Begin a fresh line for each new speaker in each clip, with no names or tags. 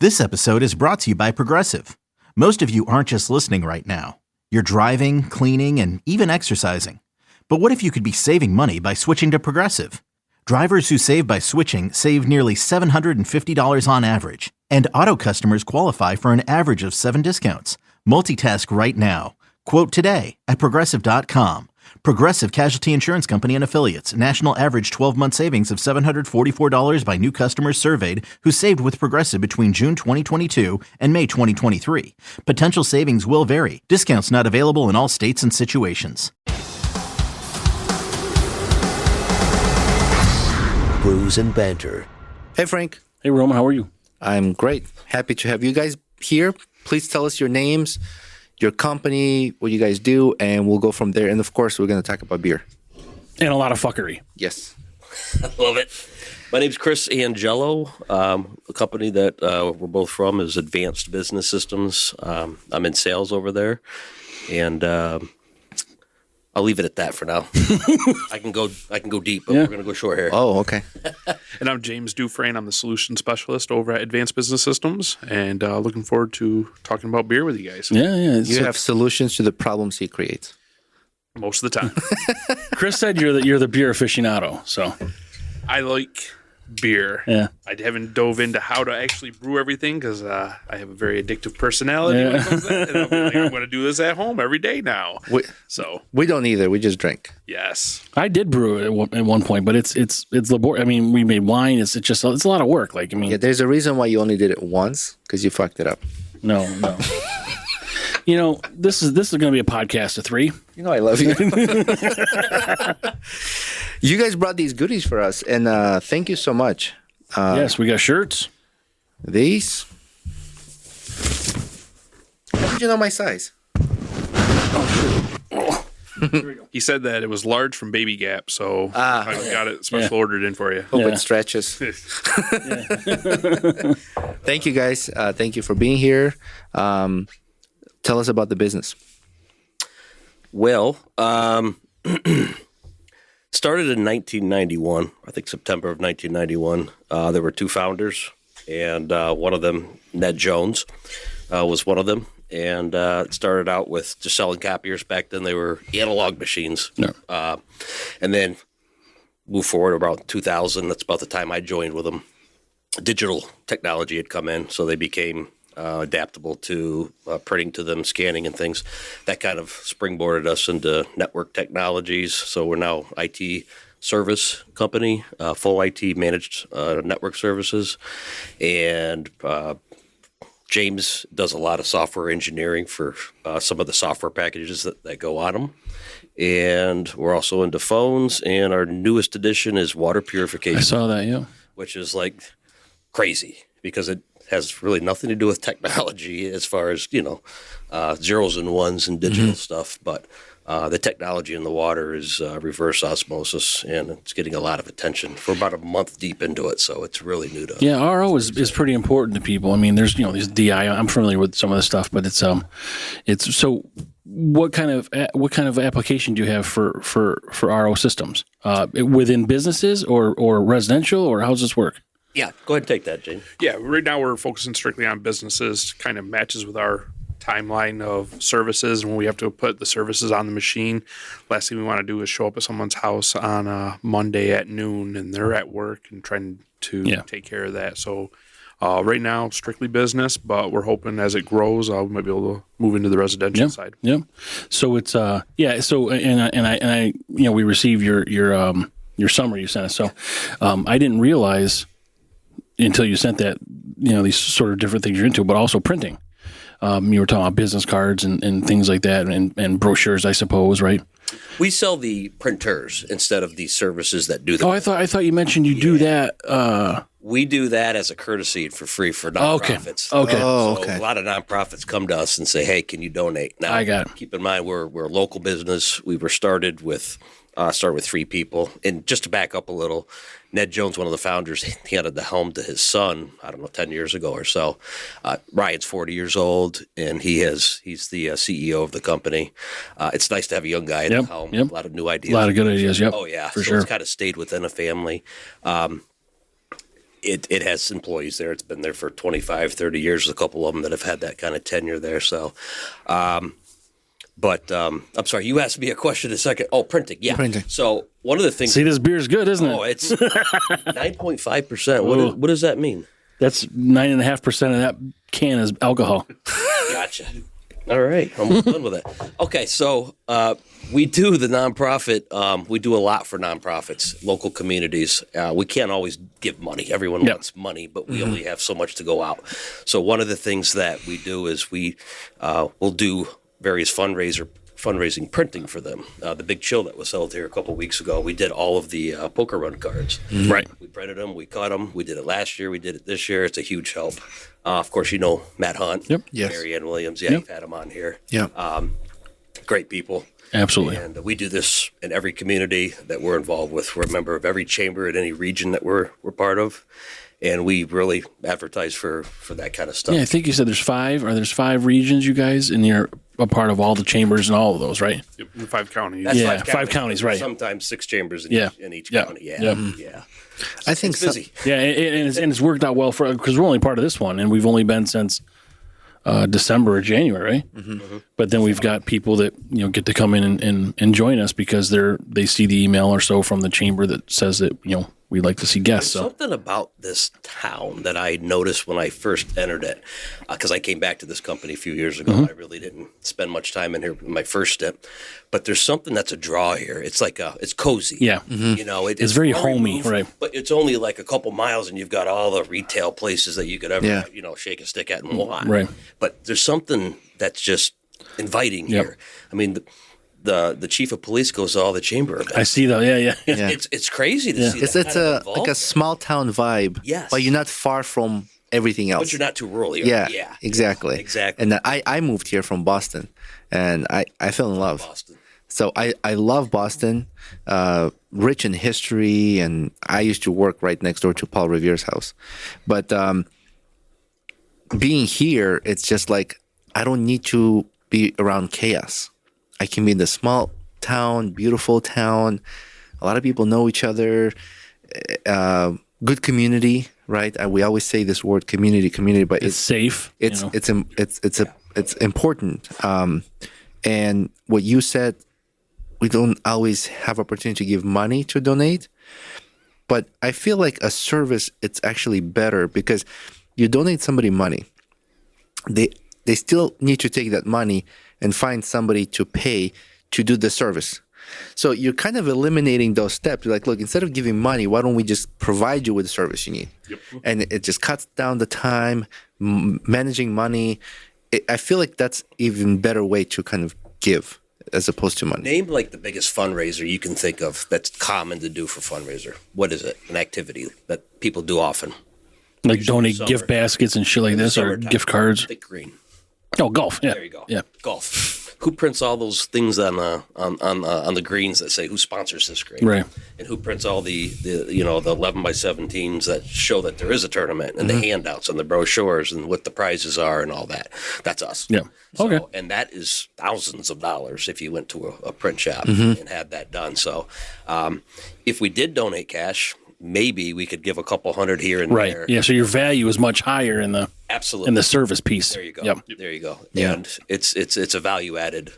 This episode is brought to you by Progressive. Most of you aren't just listening right now. You're driving, cleaning, and even exercising. But what if you could be saving money by switching to Progressive? Drivers who save by switching save nearly $750 on average. And auto customers qualify for an average of 7 discounts. Multitask right now. Quote today at Progressive.com. Progressive Casualty Insurance Company and Affiliates. National average 12-month savings of $744 by new customers surveyed who saved with Progressive between June 2022 and May 2023. Potential savings will vary. Discounts not available in all states and situations.
Brews and Banter.
Hey, Frank.
Hey, Roman, how are you?
I'm great. Happy to have you guys here. Please tell us your names, your company, what you guys do, and we'll go from there. And, of course, we're going to talk about beer.
And a lot of fuckery.
Yes.
I love it. My name's Chris Angello. A company that we're both from is Advanced Business Systems. I'm in sales over there, and I'll leave it at that for now. I can go deep, but we're going to go short here.
Oh, okay.
And I'm James Dufresne. I'm the solution specialist over at Advanced Business Systems, and looking forward to talking about beer with you guys.
Yeah.
You have solutions to the problems he creates.
Most of the time.
Chris said you're the beer aficionado, so.
I like beer.
Yeah.
I haven't dove into how to actually brew everything because I have a very addictive personality when it comes to that. And I'll be like, I'm going to do this at home every day now.
We don't either. We just drink.
Yes.
I did brew at one point, but it's laborious. I mean, we made wine. It's a lot of work.
Yeah, there's a reason why you only did it once, because you fucked it up.
No. This is going to be a podcast of 3.
You know I love you. You guys brought these goodies for us, and thank you so much.
Yes, we got shirts.
These. How did you know my size?
He said that it was large from Baby Gap, so I got it special ordered in for you.
Hope it stretches. Thank you, guys. Thank you for being here. Tell us about the business.
Well, started in 1991, I think September of 1991. There were 2 founders, and one of them, Ned Jones, was one of them. And it started out with just selling copiers. Back then, they were analog machines.
No.
And then moved forward about 2000. That's about the time I joined with them. Digital technology had come in, so they became adaptable to printing to them, scanning and things. That kind of springboarded us into network technologies. So we're now IT service company, full IT managed network services. And James does a lot of software engineering for some of the software packages that go on them. And we're also into phones. And our newest addition is water purification.
I saw that, yeah.
Which is like crazy because it has really nothing to do with technology as far as, zeros and ones and digital stuff. But the technology in the water is reverse osmosis, and it's getting a lot of attention. We're about a month deep into it, so it's really new to us.
Yeah, RO is pretty important to people. I mean, there's these DI. I'm familiar with some of the stuff, but it's so. What kind of application do you have for RO systems within businesses or residential, or how does this work?
Yeah, go ahead and take that, Jane.
Yeah, right now we're focusing strictly on businesses. Kind of matches with our timeline of services when we have to put the services on the machine. Last thing we want to do is show up at someone's house on a Monday at noon and they're at work and trying to take care of that. So right now, strictly business, but we're hoping as it grows, we might be able to move into the residential side. Yeah.
So it's So I we received your summary you sent us. So I didn't realize until you sent that these sort of different things you're into, but also printing. You were talking about business cards and things like that, and brochures, I suppose, right?
We sell the printers instead of the services that do the.
Oh, I thought you mentioned you do that.
We do that as a courtesy for free for nonprofits.
Okay.
A lot of nonprofits come to us and say, "Hey, can you donate?" Now,
I got it.
Keep in mind, we're a local business. We were started with 3 people, and just to back up a little. Ned Jones, one of the founders, he handed the helm to his son, 10 years ago or so. Ryan's 40 years old, and he's the CEO of the company. It's nice to have a young guy at the helm. A lot of new ideas.
A lot of good ideas, yep.
Oh, yeah.
For
so
sure.
It's kind of stayed within a family. it has employees there. It's been there for 25, 30 years. There's a couple of them that have had that kind of tenure there. So, I'm sorry, you asked me a question a second. Oh, printing. Yeah.
Printing.
So one of the things.
See, this beer's good, isn't it?
Oh, it's 9.5%. What does that mean?
That's 9.5% of that can is alcohol.
Gotcha. All right, I'm done with it. Okay, so we do the nonprofit. We do a lot for nonprofits, local communities. We can't always give money. Everyone wants money, but we only have so much to go out. So one of the things that we do is we'll do various fundraising printing for them. The big chill that was held here a couple of weeks ago, we did all of the poker run cards.
Right.
We printed them, we cut them. We did it last year, we did it this year. It's a huge help. Of course, you know Matt Hunt,
Yep.
Yes.
Mary Ann Williams. Yeah, you've had them on here.
Yeah.
Great people.
Absolutely.
And we do this in every community that we're involved with. We're a member of every chamber in any region that we're part of. And we really advertise for that kind of stuff.
Yeah, I think you said there's 5 regions, you guys, and you're a part of all the chambers and all of those, right?
Yep, in 5 counties.
That's
Yeah, 5 counties, right.
Sometimes 6 chambers in each
Yeah.
county.
Yeah.
Yeah.
I think
It's busy.
Yeah, and it's worked out well for because we're only part of this one, and we've only been since December or January, right? Mm-hmm. But then we've got people that get to come in and join us because they see the email or so from the chamber that says that we'd like to see guests. So
Something about this town that I noticed when I first entered it, because I came back to this company a few years ago. I really didn't spend much time in here in my first stint, but there's something that's a draw here. It's like it's cozy.
Yeah.
It's
very
far
homey,
removed,
right.
But it's only like a couple miles, and you've got all the retail places that you could ever shake a stick at and want.
Right.
But there's something that's just inviting here. I mean. The chief of police goes to all the chamber events.
I see that. Yeah.
It's crazy to see.
it's
that kind of
like a
involvement.
small town vibe.
Yes.
But you're not far from everything else.
But you're not too rural here.
Yeah, exactly. And I moved here from Boston, and I fell in love.
Boston.
So I love Boston, rich in history, and I used to work right next door to Paul Revere's house. But being here, it's just like I don't need to be around chaos. I can be in the small town, beautiful town. A lot of people know each other. Good community, right? We always say this word community, but
It's safe.
it's important. And what you said, we don't always have opportunity to give money to donate, but I feel like a service, it's actually better because you donate somebody money. They still need to take that money and find somebody to pay to do the service. So you're kind of eliminating those steps. You're like, look, instead of giving money, why don't we just provide you with the service you need? Yep. And it just cuts down the time, managing money. I feel like that's even better way to kind of give as opposed to money.
Name like the biggest fundraiser you can think of that's common to do for fundraiser. What is it? An activity that people do often.
Like
Usually
donate
summer.
gift baskets and shit like
In the
this, or
summertime.
gift cards.
Think green.
Oh, golf. Yeah.
There you go.
Yeah.
Golf. Who prints all those things on the greens that say who sponsors this green?
Right.
And who prints all the 11 by 17s that show that there is a tournament and the handouts and the brochures and what the prizes are and all that. That's us.
Yeah. Okay.
And that is thousands of dollars if you went to a print shop and had that done. So if we did donate cash, maybe we could give a couple hundred here and
Right.
there.
Yeah. So your value is much higher in the
Absolutely.
service piece.
There you go.
Yep.
There you go.
Yeah.
And it's a value added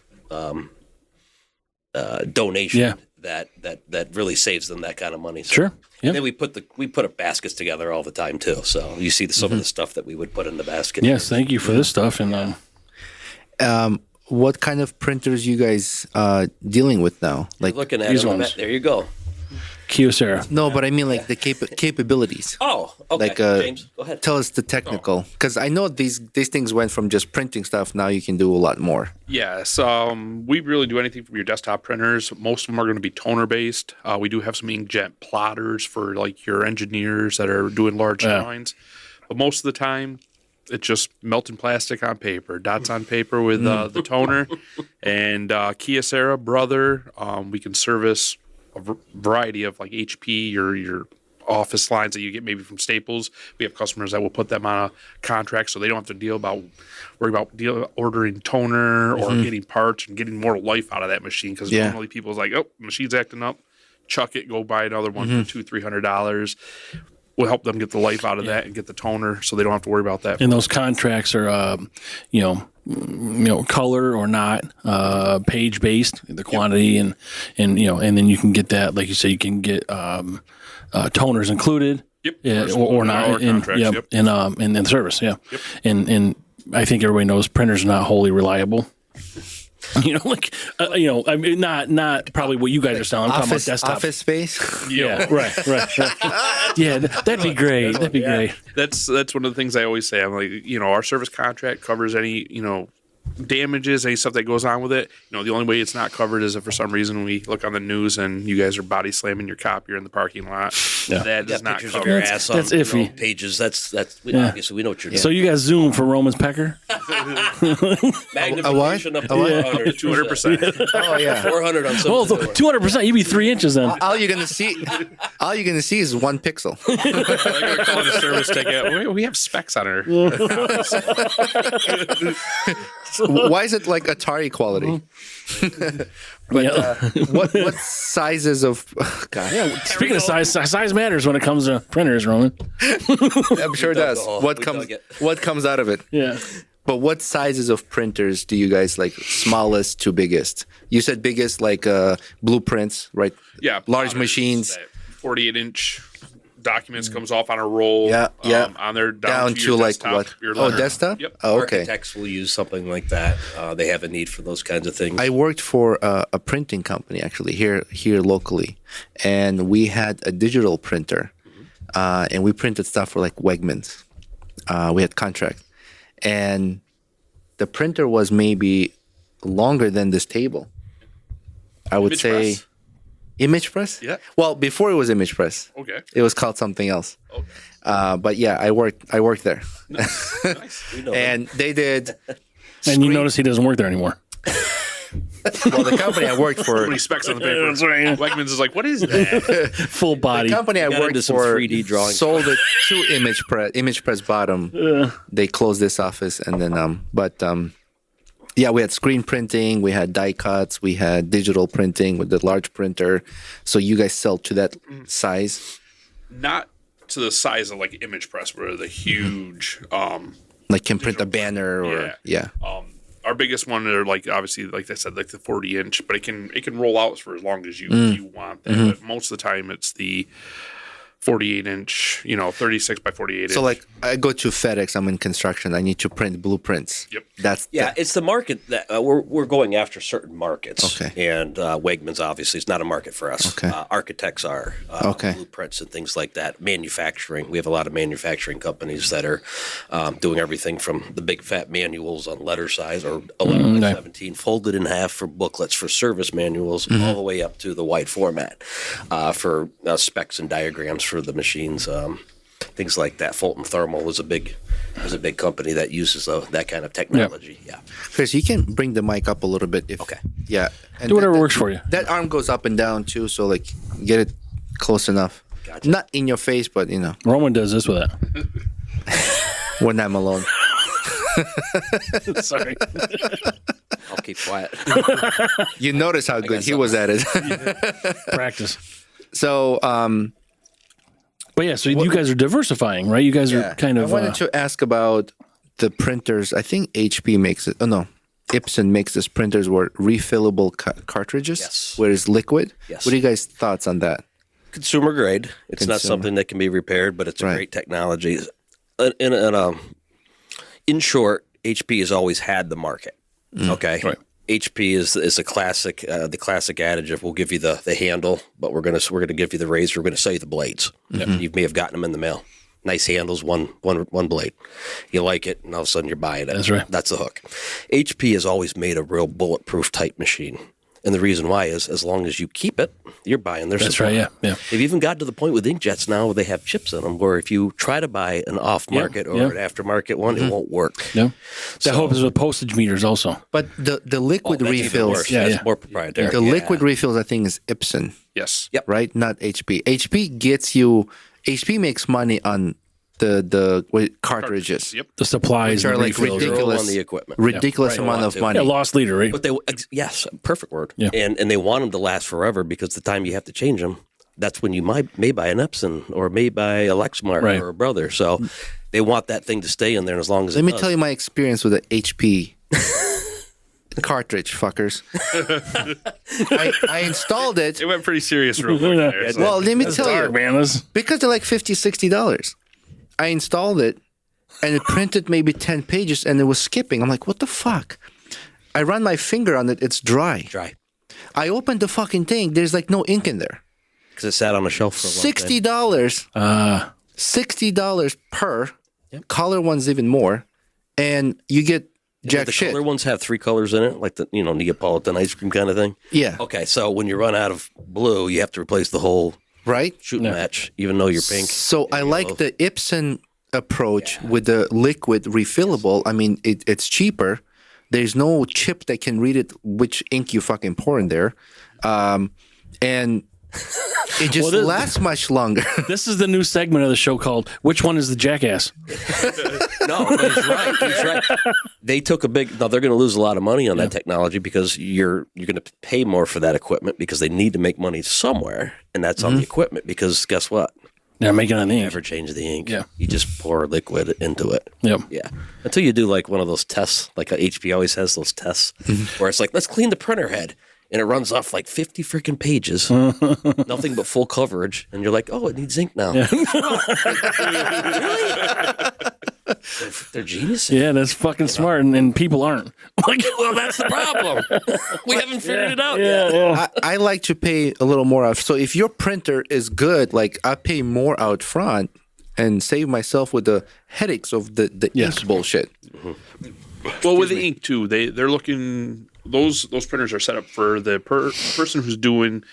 donation that really saves them that kind of money. So,
Sure. Yeah.
And then we put baskets together all the time too. So you see some of the stuff that we would put in the basket.
Yes. Thank you for this stuff. And
What kind of printers you guys dealing with now? Like
Looking at
these
them,
ones.
there you go.
Kyocera.
no, but I mean like the capabilities.
Oh, okay.
Like
James, go ahead.
Tell us the technical, because I know these things went from just printing stuff. Now you can do a lot more.
Yes, we really do anything from your desktop printers. Most of them are going to be toner based. We do have some inkjet plotters for like your engineers that are doing large drawings, but most of the time it's just melting plastic on paper, dots on paper with the toner. And Kyocera, brother, we can service a variety of like HP, your office lines that you get maybe from Staples. We have customers that will put them on a contract so they don't have to worry about ordering toner or getting parts and getting more life out of that machine. Because normally people's like, oh, machine's acting up, chuck it, go buy another one for $200-300. we'll help them get the life out of that and get the toner, so they don't have to worry about that.
And those contracts are, color or not, page based, the quantity, and then you can get that, like you say, you can get toners included.
Yep.
Or not. And then service. Yeah. Yep. And I think everybody knows printers are not wholly reliable. I mean, not probably what you guys are selling. I'm talking about desktop.
Office space.
Yeah, right. Yeah, that'd be great. That'd be great.
That's one of the things I always say. I'm like, our service contract covers any, damages, any stuff that goes on with it. The only way it's not covered is if for some reason we look on the news and you guys are body slamming your copier in the parking lot.
Yeah.
That does not
pictures
cover
of your
it.
ass on
That's iffy.
pages. That's obviously we know what you're doing.
So you guys Zoom for Roman's pecker?
Magnification up to
200%.
Oh yeah.
400 on some.
Well,
of the
200%. You'd be 3 inches then.
All you're gonna see is 1 pixel.
I'm gonna call it a service ticket. We have specs on her.
Why is it like Atari quality? But what sizes of God?
Yeah. Speaking of size matters when it comes to printers, Roman.
I'm sure it does.
the hole.
What
We
comes
dug it.
what comes out of it?
Yeah.
But what sizes of printers do you guys like? Smallest to biggest? You said biggest, like blueprints, right?
Yeah,
large
plotters,
machines.
that 48-inch documents comes off on a roll.
Yeah.
On there
Down
to
to
your
like
desktop,
what?
your
Oh,
letter.
desktop.
Yep.
Oh, okay.
Architects will use something like that. They have a need for those kinds of things.
I worked for a printing company actually here locally, and we had a digital printer, and we printed stuff for like Wegmans. We had contract, and the printer was maybe longer than this table. I would
Image
say,
press?
Image press.
Yeah.
Well, before it was Image press,
Okay.
it was called something else.
Okay.
But yeah, I worked there,
Nice.
We know
and they did.
And you notice he doesn't work there anymore.
Well, the company I worked for.
How many specs on the paper?
That's right, yeah.
Wegmans is like, what is that?
Full body.
The company I
got
worked
into some
for
3D drawing.
sold it to Image Press bottom. They closed this office, and then yeah, we had screen printing, we had die cuts, we had digital printing with the large printer. So you guys sell to that size,
Not to the size of like Image Press, where the huge.
like can print a banner or yeah.
Our biggest one are like obviously like I said like the 40-inch, but it can roll out for as long as you want that. But most of the time it's the 48-inch, 36 by 48
So
inch.
like I go to FedEx, I'm in construction, I need to print blueprints.
Yep.
That's
it's the market that we're going after certain markets.
Okay.
And Wegmans obviously is not a market for us.
Okay.
Architects are.
Okay.
Blueprints and things like that. Manufacturing. We have a lot of manufacturing companies that are doing everything from the big fat manuals on letter size or 11 by 17 folded in half for booklets for service manuals all the way up to the wide format for specs and diagrams for the machines. Things like that. Fulton Thermal is a big company that uses that kind of technology. Yeah.
Chris, you can bring the mic up a little bit if
Okay.
Yeah. And
Do whatever works for you.
That arm goes up and down too, so like get it close enough.
Gotcha.
Not in your face, but
Roman does this with that.
when I'm alone.
Sorry.
I'll keep quiet.
You notice how good he was at it.
Practice.
So,
But yeah, so you guys are diversifying, right? You guys are kind of.
I wanted to ask about the printers. I think HP makes it. Oh no, Epson makes this printers were refillable cartridges,
Yes.
where it's liquid.
Yes.
What are you guys' thoughts on that?
Consumer grade. It's not
Consumer.
something that can be repaired, but it's a
Right.
great technology. In short, HP has always had the market. Okay,
Right.
HP is a classic. The classic adage of we'll give you the handle, but we're gonna give you the razor. We're gonna sell you the blades. You may have gotten them in the mail. Nice handles, one blade. You like it, and all of a sudden you're buying it.
That's right.
That's the hook. HP has always made a real bulletproof type machine. And the reason why is as long as you keep it, you're buying their
That's
supply.
right, yeah.
They've even got to the point with inkjets now where they have chips in them where if you try to buy an off-market or an aftermarket one, it won't work.
Yeah. That helps with postage meters also.
But the liquid
That's even
refills,
worse.
Yeah,
That's
yeah.
more proprietary.
the liquid refills, I think is Epson,
Yes.
Yep.
right? Not HP. HP makes money on the cartridges.
Yep.
The supplies
Which are
and
like
refills.
ridiculous.
on the equipment.
Ridiculous
Yeah,
amount
right.
of money.
Yeah, lost leader, right?
But yes, perfect word.
Yeah.
And they want them to last forever because the time you have to change them, that's when you may buy an Epson or may buy a Lexmark
Right.
or a Brother. So they want that thing to stay in there as long as
Let me tell you my experience with the HP cartridge, fuckers. I installed it.
It went pretty serious real quick there. So.
Well, let me tell
Dark,
you,
man. This-
because they're like $50, $60. I installed it, and it printed maybe 10 pages, and it was skipping. I'm like, what the fuck? I run my finger on it. It's dry.
dry
I opened the fucking thing. There's like no ink in there.
because it sat on a shelf for a long time.
$60. $60 per. Color one's even more, and you get jack
the
shit.
color ones have 3 colors in it, like the Neapolitan ice cream kind of thing.
Yeah.
Okay, so when you run out of blue, you have to replace the whole
Right.
shoot match, even though you're pink.
So I like the Epson approach with the liquid refillable. I mean, it's cheaper. There's no chip that can read it, which ink you fucking pour in there, and it just lasts much longer.
This is the new segment of the show called "Which One is the Jackass?"
No, he's right. He's right. They took a big. Now they're going to lose a lot of money on that technology because you're going to pay more for that equipment because they need to make money somewhere, and that's on the equipment. Because guess what?
They're making it on the ink.
Never change the ink.
Yeah.
You just pour liquid into it.
Yep.
Yeah. Until you do like one of those tests, like HP always has those tests where it's like, let's clean the printer head. And it runs off like 50 freaking pages, nothing but full coverage. And you're like, oh, it needs ink now. Really? They're geniuses.
Yeah, that's fucking smart, and people aren't.
Like, well, that's the problem. We haven't figured it out
Yeah,
yet.
yeah.
I like to pay a little more out. So if your printer is good, like I pay more out front and save myself with the headaches of the ink bullshit.
Well, with the ink too, they're looking. Those printers are set up for the person who's doing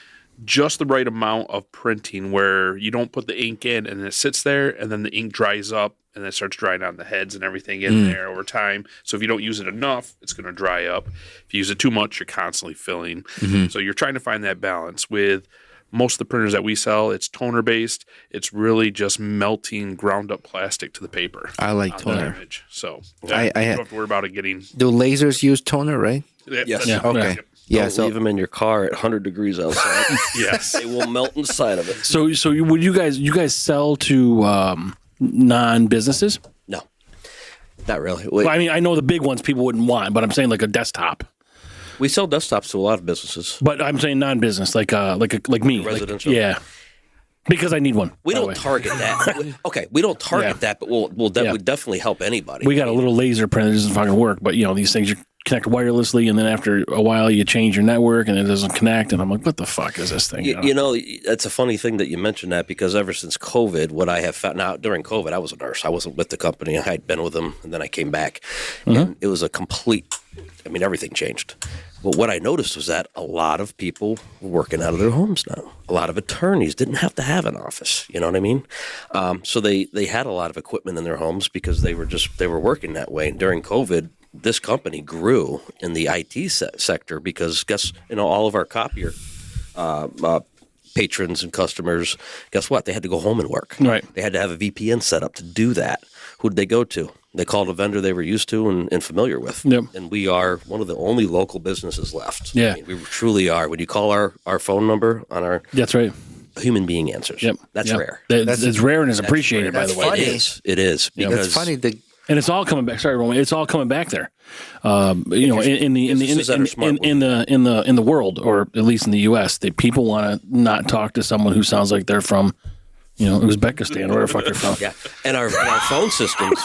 just the right amount of printing, where you don't put the ink in and it sits there, and then the ink dries up and it starts drying on the heads and everything in there over time. So if you don't use it enough, it's going to dry up. If you use it too much, you're constantly filling. So you're trying to find that balance. With most of the printers that we sell, it's toner based. It's really just melting ground up plastic to the paper.
I like
on the
toner.
image. So
I
you don't have to worry about it getting.
Do lasers use toner, right?
Yes.
Yeah.
Okay. Yeah.
Don't
So
leave them in your car at 100 degrees outside.
Yes.
They will melt inside of it.
So would you guys sell to non-businesses?
No, not really.
Well, I mean, I know the big ones people wouldn't want, but I'm saying like a desktop.
We sell desktops to a lot of businesses.
But I'm saying non-business, like me,
Residential.
yeah, because I need one.
We
by the
don't
way.
target that. Okay, we don't target
Yeah.
that, but we'll definitely help anybody.
We got a little laser printer that doesn't fucking work, but these things you connect wirelessly, and then after a while you change your network and it doesn't connect, and I'm like, what the fuck is this thing?
You know, it's a funny thing that you mentioned that, because ever since COVID, what I have found now during COVID, I was a nurse. I wasn't with the company. I had been with them, and then I came back, and it was a complete. I mean, everything changed. But what I noticed was that a lot of people were working out of their homes now. A lot of attorneys didn't have to have an office. You know what I mean? So they had a lot of equipment in their homes because they were working that way. And during COVID, this company grew in the IT sector because all of our copier patrons and customers, guess what? They had to go home and work.
Right.
They had to have a VPN set up to do that. Who did they go to? They called a vendor they were used to and familiar with.
Yep.
And we are one of the only local businesses left.
Yeah.
I mean, we truly are. When you call our phone number on our
That's right.
a human being answers.
Yep.
That's
Yep.
rare.
It's rare and it's appreciated, by the way.
funny.
It is because
That's funny.
And it's all coming back. Sorry, Roman. It's all coming back there. In the world, or at least in the U.S., that people want to not talk to someone who sounds like they're from, Uzbekistan or wherever the fuck they're from.
yeah, and our phone systems.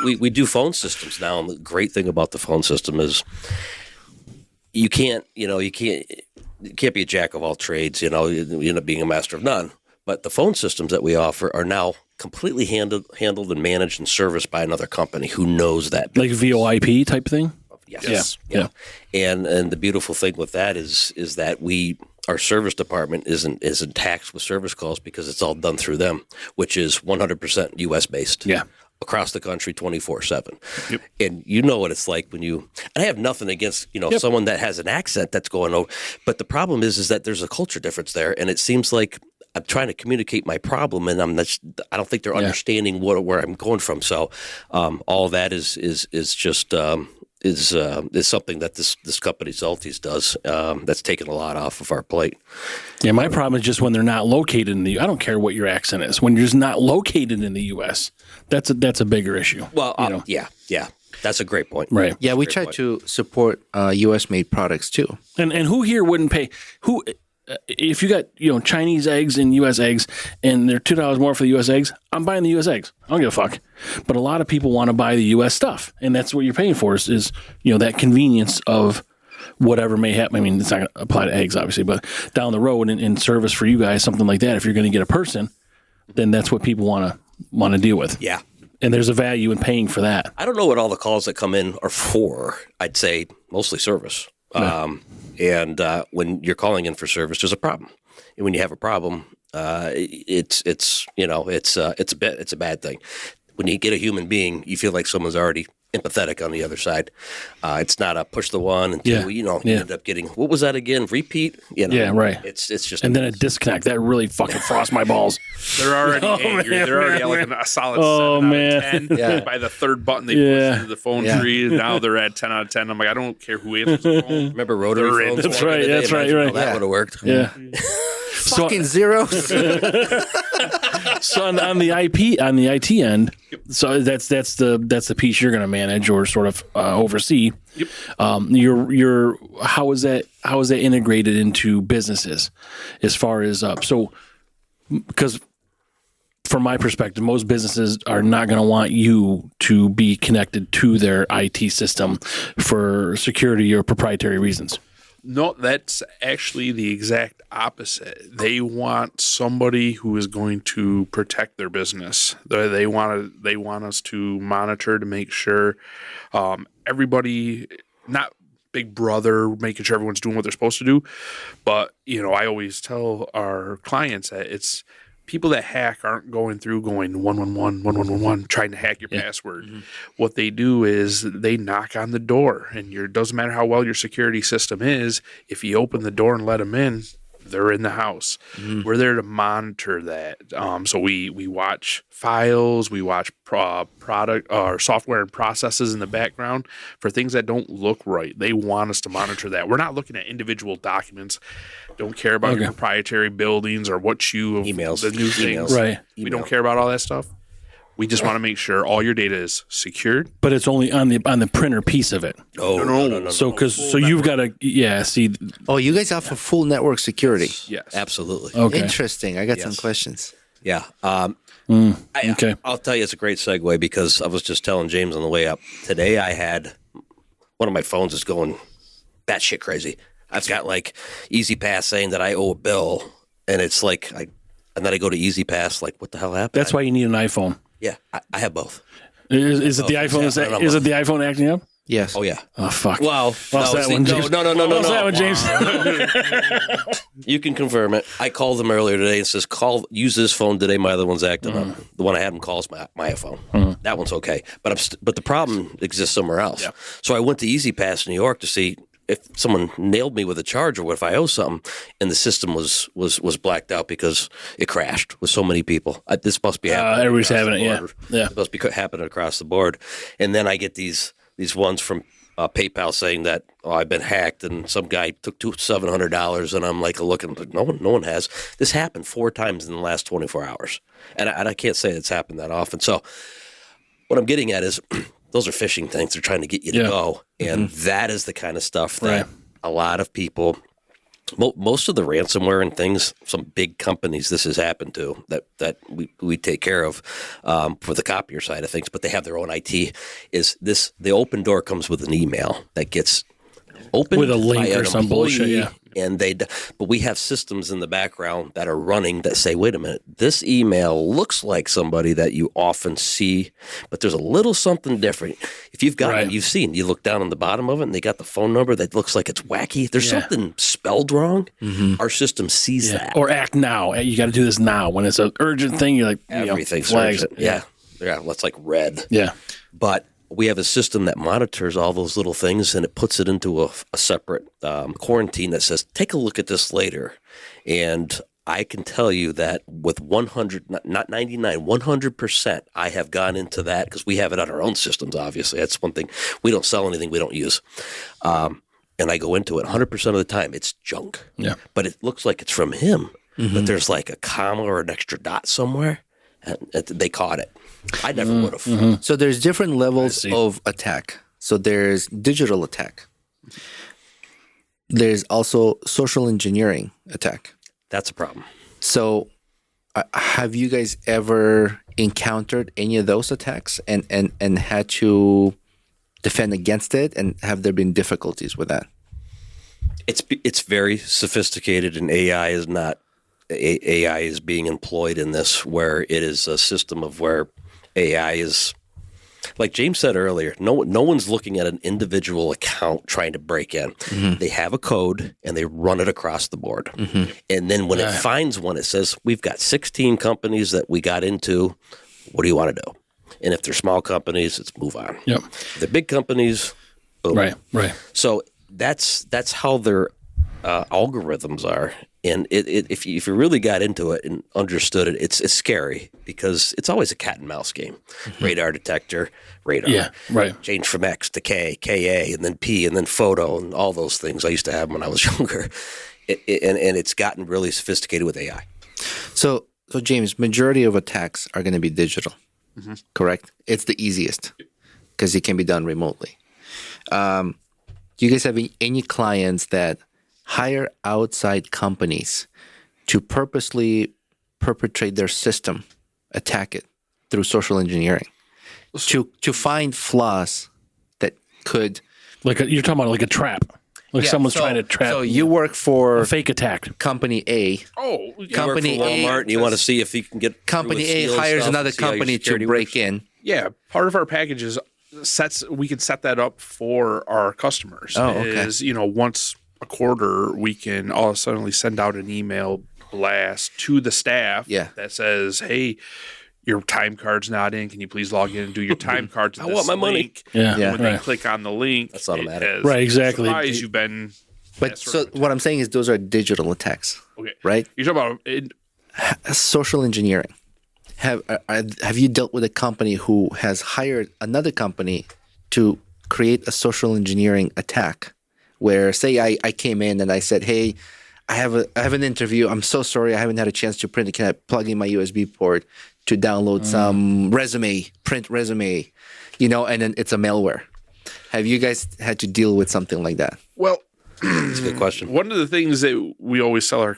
We do phone systems now, and the great thing about the phone system is you can't be a jack of all trades. You end up being a master of none. But the phone systems that we offer are now completely handled and managed and serviced by another company who knows that.
Like VoIP type thing.
Yes.
Yeah.
And the beautiful thing with that is that our service department isn't taxed with service calls because it's all done through them, which is 100% U.S. based.
Yeah.
Across the country, 24/7. Yep. And you know what it's like when and I have nothing against someone that has an accent that's going over, but the problem is that there's a culture difference there, and it seems like I'm trying to communicate my problem, and I don't think they're understanding where I'm going from. So all that is just is something that this company Zaltis does. That's taken a lot off of our plate.
Yeah, my problem is just when they're not located in the. I don't care what your accent is. When you're just not located in the U.S., that's a bigger issue.
Well, yeah, that's a great point.
Right.
Yeah, we try to support U.S. made products too.
And who here wouldn't pay? Who if you got Chinese eggs and U.S. eggs and they're $2 more for the U.S. eggs, I'm buying the U.S. eggs. I don't give a fuck. But a lot of people want to buy the U.S. stuff, and that's what you're paying for is that convenience of whatever may happen. I mean, it's not going to apply to eggs, obviously, but down the road in service for you guys, something like that. If you're going to get a person, then that's what people want to deal with.
Yeah.
And there's a value in paying for that.
I don't know what all the calls that come in are for. I'd say mostly service. And when you're calling in for service, there's a problem. And when you have a problem, it's a bad thing. When you get a human being, you feel like someone's already empathetic on the other side. It's not a push the one and two. You end up getting, what was that again? Repeat?
Yeah, right.
It's just
and then a disconnect that really fucking frosts my balls.
They're already angry. They're already at like a solid 7 out of 10. Yeah. By the third button they push into the phone tree, now they're at 10 out of 10. I'm like, I don't care who answers the phone.
Remember rotary phones?
That's right. That's right. Right.
That would have worked.
Yeah.
Fucking zeros.
So on the IT end, so that's the piece you're going to manage or sort of oversee.
Yep.
How is that integrated into businesses as far as so because from my perspective, most businesses are not going to want you to be connected to their IT system for security or proprietary reasons.
No, that's actually the exact opposite. They want somebody who is going to protect their business. They want us to monitor to make sure everybody, not Big Brother, making sure everyone's doing what they're supposed to do, but I always tell our clients that it's people that hack aren't going through going 111 trying to hack your password. Mm-hmm. What they do is they knock on the door, and it doesn't matter how well your security system is. If you open the door and let them in, they're in the house. Mm-hmm. We're there to monitor that. So we watch files, we watch product or software and processes in the background for things that don't look right. They want us to monitor that. We're not looking at individual documents. Don't care about your proprietary buildings or what
emails,
the new things.
Right.
We don't care about all that stuff. We just want to make sure all your data is secured.
But it's only on the printer piece of it.
Oh, no.
So you've got to see.
Oh, you guys offer full network security.
Yes,
absolutely.
Okay.
Interesting. I got some questions.
Yeah.
Okay.
I'll tell you, it's a great segue because I was just telling James on the way up today. I had one of my phones is going batshit crazy. I've got like Easy Pass saying that I owe a bill, and it's like and then I go to Easy Pass, like, what the hell happened?
That's why you need an iPhone.
Yeah, I have both.
Is it the iPhone? Is it the iPhone acting up?
Yes.
Oh yeah.
Oh fuck.
Well,
no,
that one, James. No.
Lost that one, James.
You can confirm it. I called them earlier today and says, use this phone today. My other one's acting up. The one I had him calls my iPhone. That one's okay, but the problem exists somewhere else. Yeah. So I went to Easy Pass New York to see if someone nailed me with a charge or what if I owe something, and the system was blacked out because it crashed with so many people. This must be happening.
Everybody's having it. Yeah.
It must be happening across the board. And then I get these ones from PayPal saying that I've been hacked and some guy took $700, and I'm like looking, no one has. This happened 4 times in the last 24 hours, and I can't say it's happened that often. So what I'm getting at is those are phishing things. They're trying to get you to go, and that is the kind of stuff that a lot of people. Most of the ransomware and things, some big companies this has happened to that we take care of for the copier side of things, but they have their own IT. The open door comes with an email that gets opened
with a link or some bullshit,
but we have systems in the background that are running that say, wait a minute, this email looks like somebody that you often see, but there's a little something different. If you've got it, you look down on the bottom of it and they got the phone number that looks like it's wacky. There's something spelled wrong. Our system sees that.
Or act now. You got to do this now. When it's an urgent thing, you're like,
everything's
flags
urgent. Yeah. That's like red.
Yeah.
But we have a system that monitors all those little things, and it puts it into a separate quarantine that says, take a look at this later. And I can tell you that with 100, not 99, 100%, I have gone into that because we have it on our own systems, obviously. That's one thing. We don't sell anything we don't use. And I go into it 100% of the time. It's junk.
Yeah.
But it looks like it's from him. But there's like a comma or an extra dot somewhere. And they caught it. I never would have.
So there's different levels of attack. So there's digital attack. There's also social engineering attack.
That's a problem.
So have you guys ever encountered any of those attacks and had to defend against it? And have there been difficulties with that?
It's very sophisticated, and AI is being employed in this, where it is a system of where AI is, like James said earlier, no one's looking at an individual account trying to break in. They have a code and they run it across the board. And then when it finds one, it says, we've got 16 companies that we got into. What do you want to do? And if they're small companies, it's move on.
Yep.
If they're big companies, boom.
Right.
So that's how their algorithms are. And if you really got into it and understood it, it's scary because it's always a cat and mouse game. Radar detector, radar.
Yeah, right.
Change from X to K, KA, and then P, and then photo, and all those things. I used to have them when I was younger. And it's gotten really sophisticated with AI.
So James, majority of attacks are going to be digital, correct? It's the easiest because it can be done remotely. Do you guys have any clients that hire outside companies to purposely perpetrate their system, attack it through social engineering, to find flaws that could...
You're talking about like a trap. Someone's trying to trap.
So you work for...
a fake attack.
Company A.
Oh,
Company
you work for Walmart,
A,
and you want to see if you can get
Company
through
A
with
hires
stuff
another
and see how your
company to
security
break
works.
in.
yeah. Part of our package is we can set that up for our customers.
Oh, okay.
Is, once a quarter, we can all of a sudden send out an email blast to the staff that says, hey, your time card's not in. Can you please log in and do your time card to
I
this
want my money.
link?
Yeah.
And when they click on the link,
That's automatic.
it has,
Right, exactly.
Surprise, you've been...
But so what I'm saying is those are digital attacks,
Okay.
right?
You're talking about...
Social engineering. Have you dealt with a company who has hired another company to create a social engineering attack? Where, say, I came in and I said, "Hey, I have an interview. I'm so sorry, I haven't had a chance to print it. Can I plug in my USB port to download some print resume?" And then it's a malware. Have you guys had to deal with something like that?
Well,
That's a good question.
one of the things that we always tell our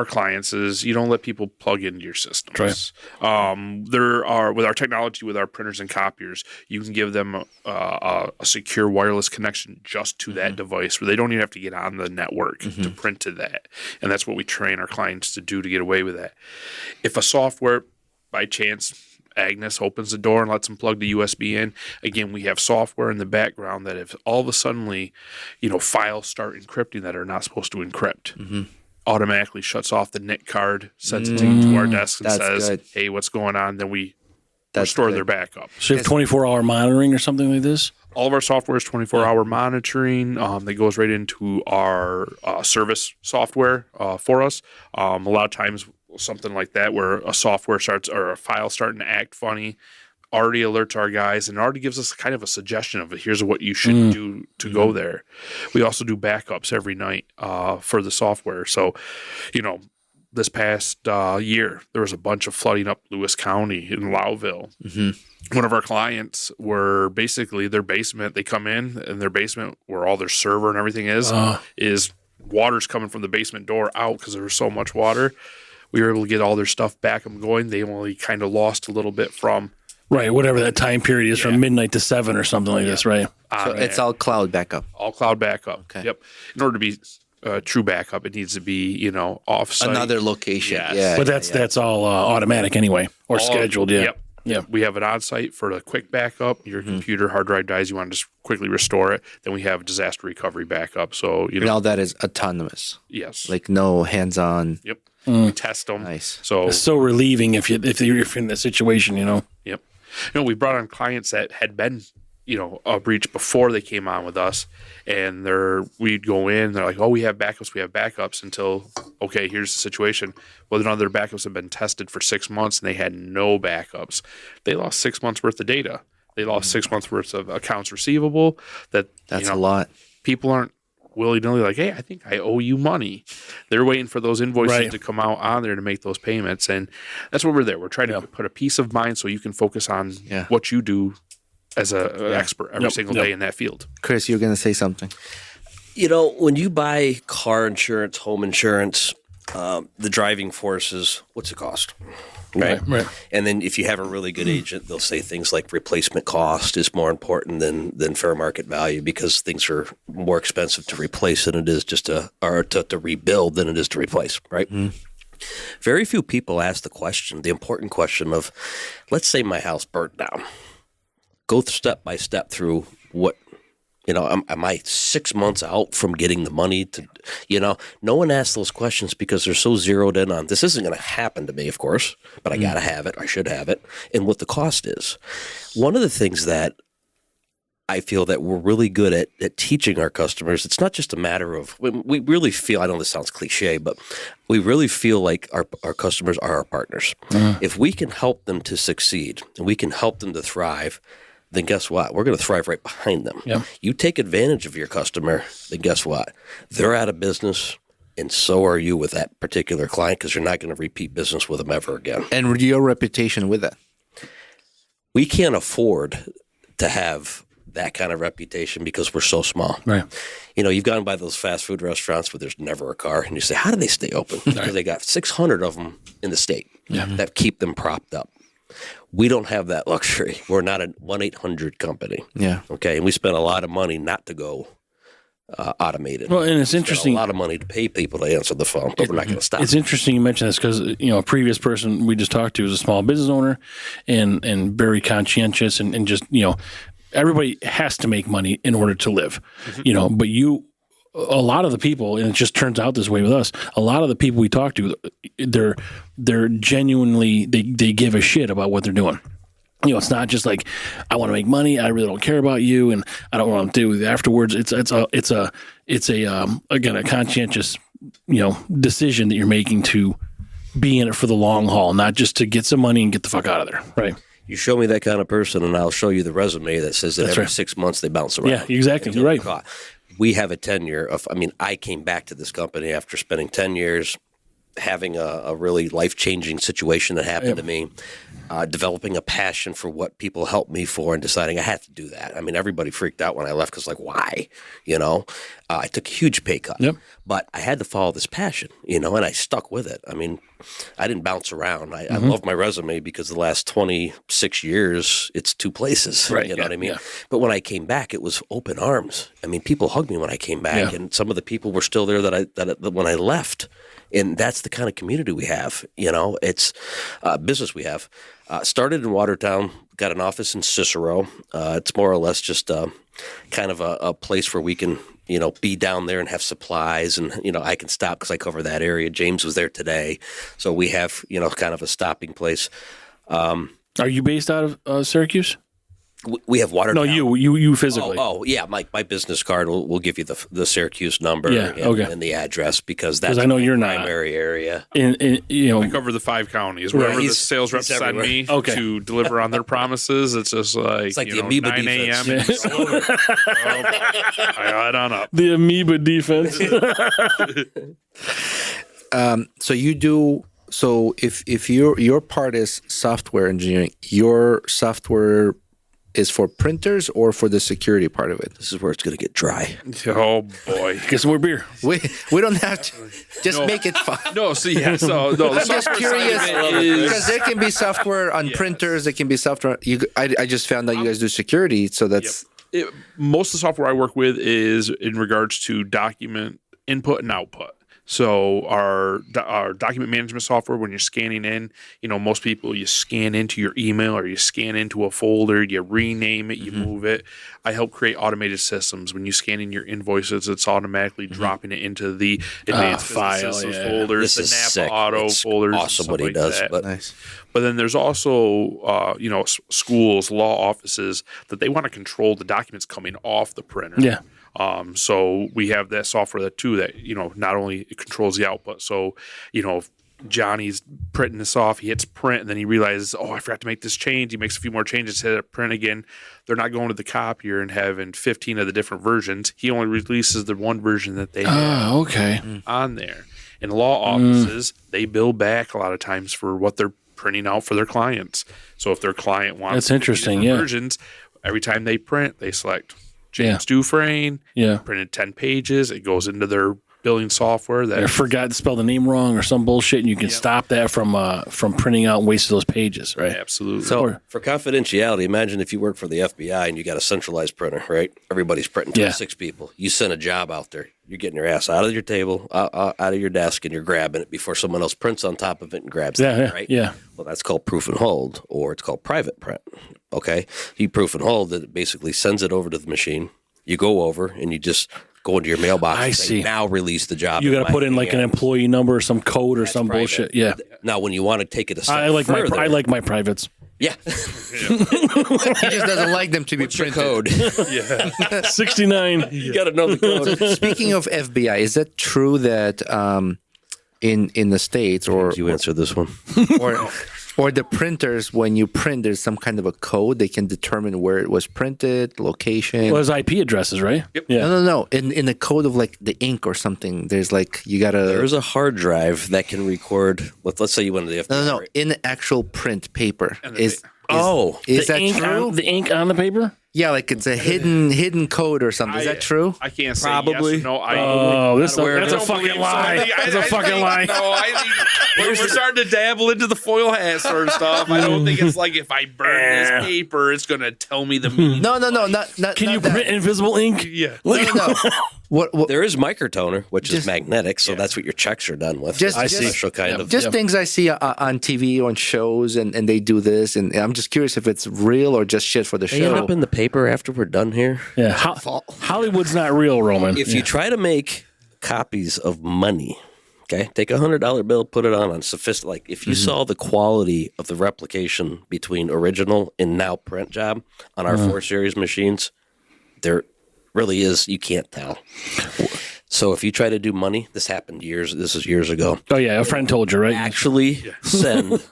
clients is you don't let people plug into your systems. There are, with our technology, with our printers and copiers, you can give them a secure wireless connection just to that device, where they don't even have to get on the network to print to that. And that's what we train our clients to do to get away with that. If a software, by chance, Agnes opens the door and lets them plug the USB in, again, we have software in the background that if all of a sudden, files start encrypting that are not supposed to encrypt, automatically shuts off the NIC card, sends it to our desk and says,
good.
hey, what's going on? Then we restore their backup.
So you have 24-hour monitoring or something like this?
All of our software is 24-hour monitoring. That goes right into our service software for us. A lot of times something like that where a software starts or a file starting to act funny already alerts our guys and already gives us kind of a suggestion of here's what you should do to go there. We also do backups every night for the software. So, this past year, there was a bunch of flooding up Lewis County in Lowville. One of our clients were basically their basement. They come in and their basement where all their server and everything is water's coming from the basement door out because there was so much water. We were able to get all their stuff back and going. They only kind of lost a little bit from...
Right, whatever that time period is from midnight to 7 or something like this, right?
So it's all cloud backup.
All cloud backup.
Okay.
Yep. In order to be true backup, it needs to be, off-site.
Another location.
Yes.
Yeah.
But that's all automatic anyway, or scheduled, yeah.
Yep.
Yeah.
We have it on-site for a quick backup. Your computer hard drive dies, you want to just quickly restore it. Then we have disaster recovery backup. So,
And all that is autonomous.
Yes.
Like no hands-on.
Yep. We test them.
Nice.
So
It's so relieving if you're in that situation,
Yep. We brought on clients that had been, a breach before they came on with us, and we'd go in, they're like, oh, we have backups until, okay, here's the situation. Well, none of their backups have been tested for 6 months, and they had no backups. They lost 6 months worth of data. They lost 6 months worth of accounts receivable. That's
a lot.
People aren't willy-nilly like, hey, I think I owe you money. They're waiting for those invoices to come out on there to make those payments. And that's what we're there. We're trying to put a peace of mind so you can focus on what you do as an expert every single day in that field.
Chris, you're going to say something.
When you buy car insurance, home insurance, the driving forces, what's it cost? Right. And then if you have a really good agent, they'll say things like replacement cost is more important than fair market value because things are more expensive to replace than it is to rebuild than it is to replace. Right. Very few people ask the important question of, let's say my house burnt down. Go step by step through what. Am I 6 months out from getting the money to, no one asks those questions because they're so zeroed in on this isn't going to happen to me, of course, but I got to have it. I should have it. And what the cost is. One of the things that I feel that we're really good at teaching our customers, it's not just a matter of, we really feel, I know this sounds cliche, but we really feel like our customers are our partners. If we can help them to succeed and we can help them to thrive, then guess what? We're going to thrive right behind them. Yep. You take advantage of your customer, then guess what? They're out of business, and so are you with that particular client because you're not going to repeat business with them ever again.
And your reputation with that?
We can't afford to have that kind of reputation because we're so small.
Right.
You've gone by those fast food restaurants where there's never a car, and you say, how do they stay open? Because they got 600 of them in the state that keep them propped up. We don't have that luxury. We're not a 1-800 company.
Yeah.
Okay. And we spend a lot of money not to go automated.
Well, and it's interesting.
A lot of money to pay people to answer the phone, but we're not going to stop.
It's interesting you mention this because a previous person we just talked to is a small business owner and very conscientious and just everybody has to make money in order to live. But a lot of the people, and it just turns out this way with us, a lot of the people we talk to, they're genuinely, they give a shit about what they're doing. It's not just like, I want to make money, I really don't care about you, and I don't want to do it afterwards. It's again, a conscientious, decision that you're making to be in it for the long haul, not just to get some money and get the fuck out of there. Right.
You show me that kind of person, and I'll show you the resume that says that
That's
every
right.
6 months they bounce around.
Yeah, exactly. You're right.
We have a tenure of, I came back to this company after spending 10 years having a really life-changing situation that happened to me, developing a passion for what people helped me for and deciding I had to do that. Everybody freaked out when I left because why? I took a huge pay cut, but I had to follow this passion, and I stuck with it. I didn't bounce around. I love my resume because the last 26 years, it's two places,
right.
You know what I mean?
Yeah.
But when I came back, it was open arms. People hugged me when I came back, and some of the people were still there that when I left. And that's the kind of community we have. It's business we have. Started in Watertown, got an office in Cicero. It's more or less just kind of a place where we can, be down there and have supplies. And, I can stop because I cover that area. James was there today. So we have, kind of a stopping place.
Are you based out of Syracuse?
We have Watertown.
No, you physically.
Oh, yeah. My business card will give you the Syracuse number and the address because that's
I know you're
not primary area.
And
I cover the 5 counties. Wherever the sales reps send me to deliver on their promises, it's just like,
the amoeba
9 a.m.
defense.
I on up.
The amoeba defense.
So you do. So if your part is software engineering, your software is for printers or for the security part of it?
This is where it's going to get dry.
Oh boy!
Get some more beer.
We don't have to just make it fun.
No, I'm
just curious because there can be software on printers. There can be software. I just found out you guys do security, so that's
most of the software I work with is in regards to document input and output. So our document management software, when you're scanning in, most people, you scan into your email or you scan into a folder, you rename it, you move it. I help create automated systems. When you scan in your invoices, it's automatically dropping it into the advanced
file
folders,
This is
the Napa
sick.
Auto
It's
folders.
awesome
and
what he
stuff
does.
like that.
But
Nice.
But then there's also, schools, law offices that they want to control the documents coming off the printer.
Yeah.
So we have that software that not only it controls the output. So, if Johnny's printing this off, he hits print and then he realizes, oh, I forgot to make this change. He makes a few more changes, hit it, print again. They're not going to the copier and having 15 of the different versions. He only releases the one version that they have
Okay.
on there. In law offices, they bill back a lot of times for what they're printing out for their clients. So if their client wants
That's interesting,
50 different
yeah.
versions, every time they print, they select James Dufresne, printed 10 pages. It goes into their billing software.
I forgot to spell the name wrong or some bullshit, and you can stop that from printing out and wasting those pages, right?
Absolutely.
So for confidentiality, imagine if you work for the FBI and you got a centralized printer, right? Everybody's printing 26 people. You send a job out there. You're getting your ass out of your table, out of your desk, and you're grabbing it before someone else prints on top of it and grabs it, right?
Yeah.
Well, that's called proof and hold, or it's called private print, okay? You proof and hold that it basically sends it over to the machine. You go over and you just go into your mailbox and say, now release the job.
You got to put in like an employee number or some code or some
private.
bullshit. Yeah.
Now, when you want to take it a step
I like
further,
my privates.
yeah.
He just doesn't like them to be
What's your
printed.
code?
69.
You got to know the code.
Speaking of FBI, is that true that in the States or
You answer this one.
or the printers, when you print, there's some kind of a code they can determine where it was printed, location.
Well, there's IP addresses, right? Yep. Yeah.
No. In the code of like the ink or something, there's like you gotta.
There's a hard drive that can record. Let's say you went to the FBI.
No.
right?
In the actual print paper, is
the
that
ink
true?
the ink on the paper?
Yeah, like it's a hidden code or something. Is that true?
I can't say
Probably.
yes or no.
That's
I
a
don't
fucking
believe so.
lie. That's a fucking lie.
No, we're starting to dabble into the foil hat sort of stuff. I don't think it's like if I burn this paper, it's going to tell me the meaning.
No, not.
Can you
that.
print invisible ink?
Yeah.
No. What?
There is microtoner, which is magnetic, so that's what your checks are done with.
Just-
It's a
just-
special kind of.
Just things I see on TV, on shows, and they do this, and I'm just curious if it's real or just shit for the
Can you
show.
hop in the paper after we're done here?
Yeah. Hollywood's not real, Roman.
If you try to make copies of money, okay, take $100 bill, put it on sophisticated. Like if you saw the quality of the replication between original and now print job on our 4 series machines, there really is, you can't tell. So if you try to do money, this happened this is years ago.
Oh yeah, a friend told you, right?
Actually send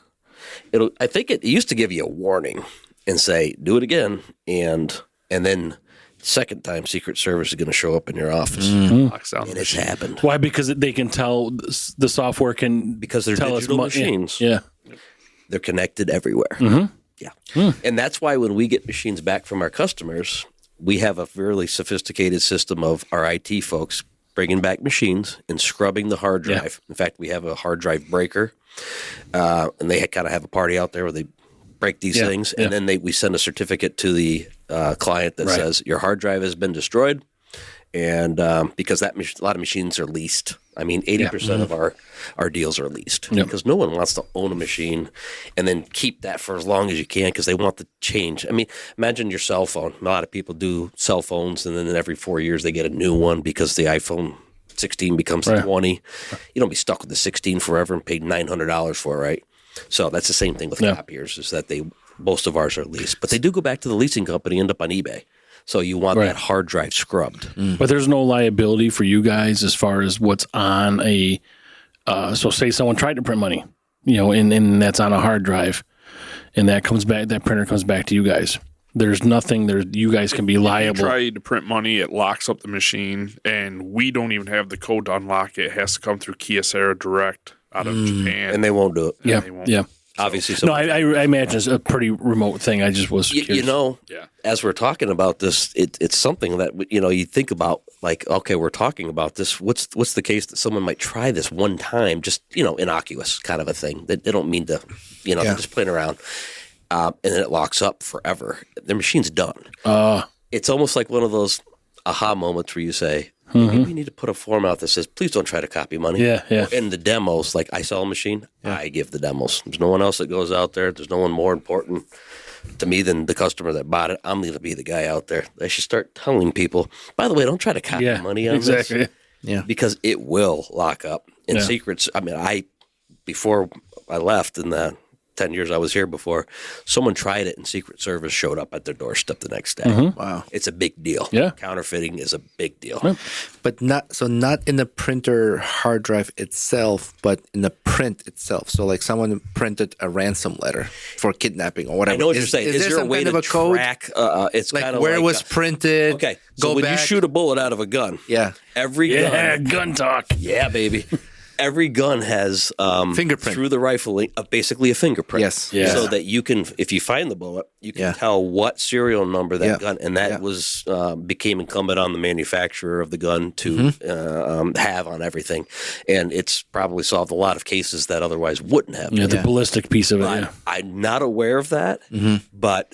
I think it used to give you a warning and say, do it again, and then second time Secret Service is going to show up in your office.
Locks down the
And it's
machine.
happened.
Why? Because they can tell the software can
Because they're
tell
digital
us
machines.
Yeah.
They're connected everywhere. Yeah. And that's why when we get machines back from our customers, we have a fairly sophisticated system of our IT folks bringing back machines and scrubbing the hard drive. In fact, we have a hard drive breaker, and they kind of have a party out there where they break these things, and then we send a certificate to the client that says your hard drive has been destroyed. And because a lot of machines are leased. I mean, 80% of our deals are leased because no one wants to own a machine and then keep that for as long as you can because they want the change. I mean, imagine your cell phone. A lot of people do cell phones, and then every 4 years they get a new one because the iPhone 16 becomes the 20. You don't be stuck with the 16 forever and paid $900 for it, right? So that's the same thing with copiers, is that most of ours are leased. But they do go back to the leasing company, end up on eBay. So you want that hard drive scrubbed.
But there's no liability for you guys as far as what's on a. So say someone tried to print money, and that's on a hard drive, and that printer comes back to you guys. There's nothing there. You guys can be liable.
If you try to print money, it locks up the machine, and we don't even have the code to unlock it. It has to come through Kyocera direct out of Japan.
And they won't do it.
Yeah,
they won't.
yeah.
Obviously. So
No, I imagine it's a pretty remote thing. I just was curious.
As we're talking about this, it's something that, you think about, like, okay, we're talking about this. What's the case that someone might try this one time, just, innocuous kind of a thing that they don't mean to, they're just playing around. And then it locks up forever. Their machine's done. It's almost like one of those aha moments where you say, Maybe we need to put a form out that says, please don't try to copy money.
Yeah, yeah.
Or in the demos, like I sell a machine, I give the demos. There's no one else that goes out there. There's no one more important to me than the customer that bought it. I'm going to be the guy out there. I should start telling people, by the way, don't try to copy money on this.
Yeah.
Because it will lock up. In secrets, I mean, before I left in the 10 years I was here before, someone tried it and Secret Service showed up at their doorstep the next day.
Wow.
It's a big deal.
Yeah.
Counterfeiting is a big deal.
But not in the printer hard drive itself, but in the print itself. So like someone printed a ransom letter for kidnapping or whatever.
I know what you're saying. Is there a way to track? It's
like
kind of
where it
like
was printed.
Okay, so
go
when
back.
you shoot a bullet out of a gun, every gun,
gun talk.
yeah, baby. Every gun has
Fingerprint.
through the rifling, basically a fingerprint.
Yes.
Yeah.
So that you can, if you find the bullet, you can tell what serial number that gun, and that was became incumbent on the manufacturer of the gun to have on everything, and it's probably solved a lot of cases that otherwise wouldn't have.
Yeah, the ballistic piece of it.
I'm not aware of that, but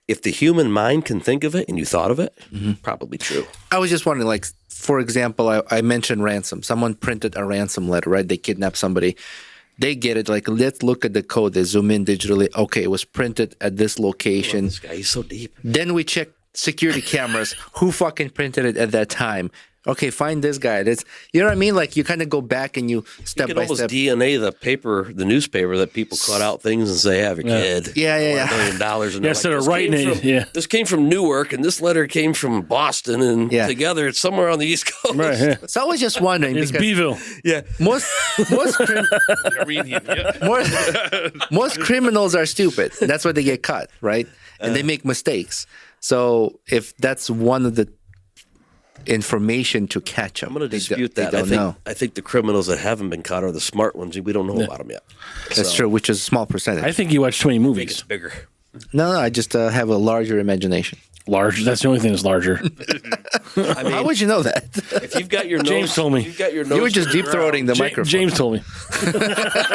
if the human mind can think of it and you thought of it, probably true.
I was just wondering, like, for example, I mentioned ransom. Someone printed a ransom letter, right? They kidnapped somebody. They get it. Like, let's look at the code. They zoom in digitally. Okay, it was printed at this location.
This guy, he's so deep.
Then we check security cameras. Who fucking printed it at that time? Okay, find this guy. That's, you know what I mean? Like, you kind of go back and you step
You can
by
almost
step.
DNA the newspaper that people cut out things and say, "Have a kid,
Yeah.
$1 million," and
Instead of writing it,
this came from Newark, and this letter came from Boston, and together it's somewhere on the East Coast.
Right, yeah.
So I was just wondering
It's
because
Beeville.
Yeah,
most criminals are stupid. That's why they get caught, right? And they make mistakes. So if that's one of the information to catch them,
I'm going to dispute that. I think the criminals that haven't been caught are the smart ones. We don't know about them yet.
That's true, which is a small percentage.
I think you watch too many
I think
movies.
it's bigger.
No, I just have a larger imagination.
Large. That's the only thing that's larger.
I mean,
How would you know that?
if you've got your nose,
James told me.
You've got your nose.
You were just
to the
deep throating the
ground.
microphone.
James told me.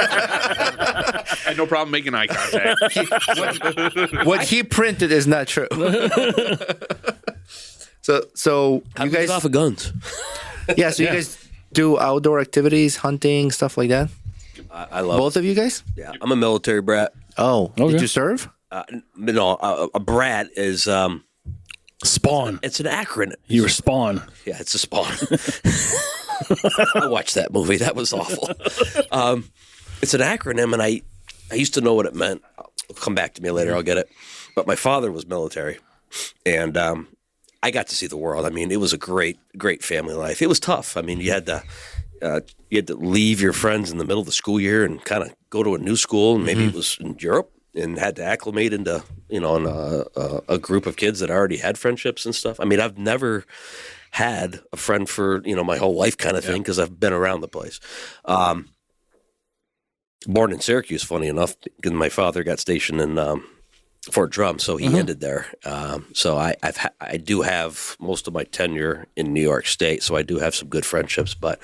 I had no problem making eye contact.
What he printed is not true. So you guys
off of guns.
Yeah, so you guys do outdoor activities, hunting, stuff like that?
I love
Both of you guys?
Yeah, I'm a military brat.
Oh,
Okay.
did you serve?
No, a brat is
Spawn.
it's an acronym.
You were Spawn.
Yeah, it's a spawn. I watched that movie. That was awful. It's an acronym, and I used to know what it meant. It'll come back to me later. I'll get it. But my father was military, and I got to see the world. I mean, it was a great, great family life. It was tough. I mean, you had to leave your friends in the middle of the school year and kind of go to a new school, and maybe it was in Europe, and had to acclimate into a group of kids that already had friendships and stuff. I mean, I've never had a friend for my whole life kind of thing because I've been around the place. Born in Syracuse, funny enough, because my father got stationed in Fort Drum, so he ended there. So I do have most of my tenure in New York State, so I do have some good friendships. But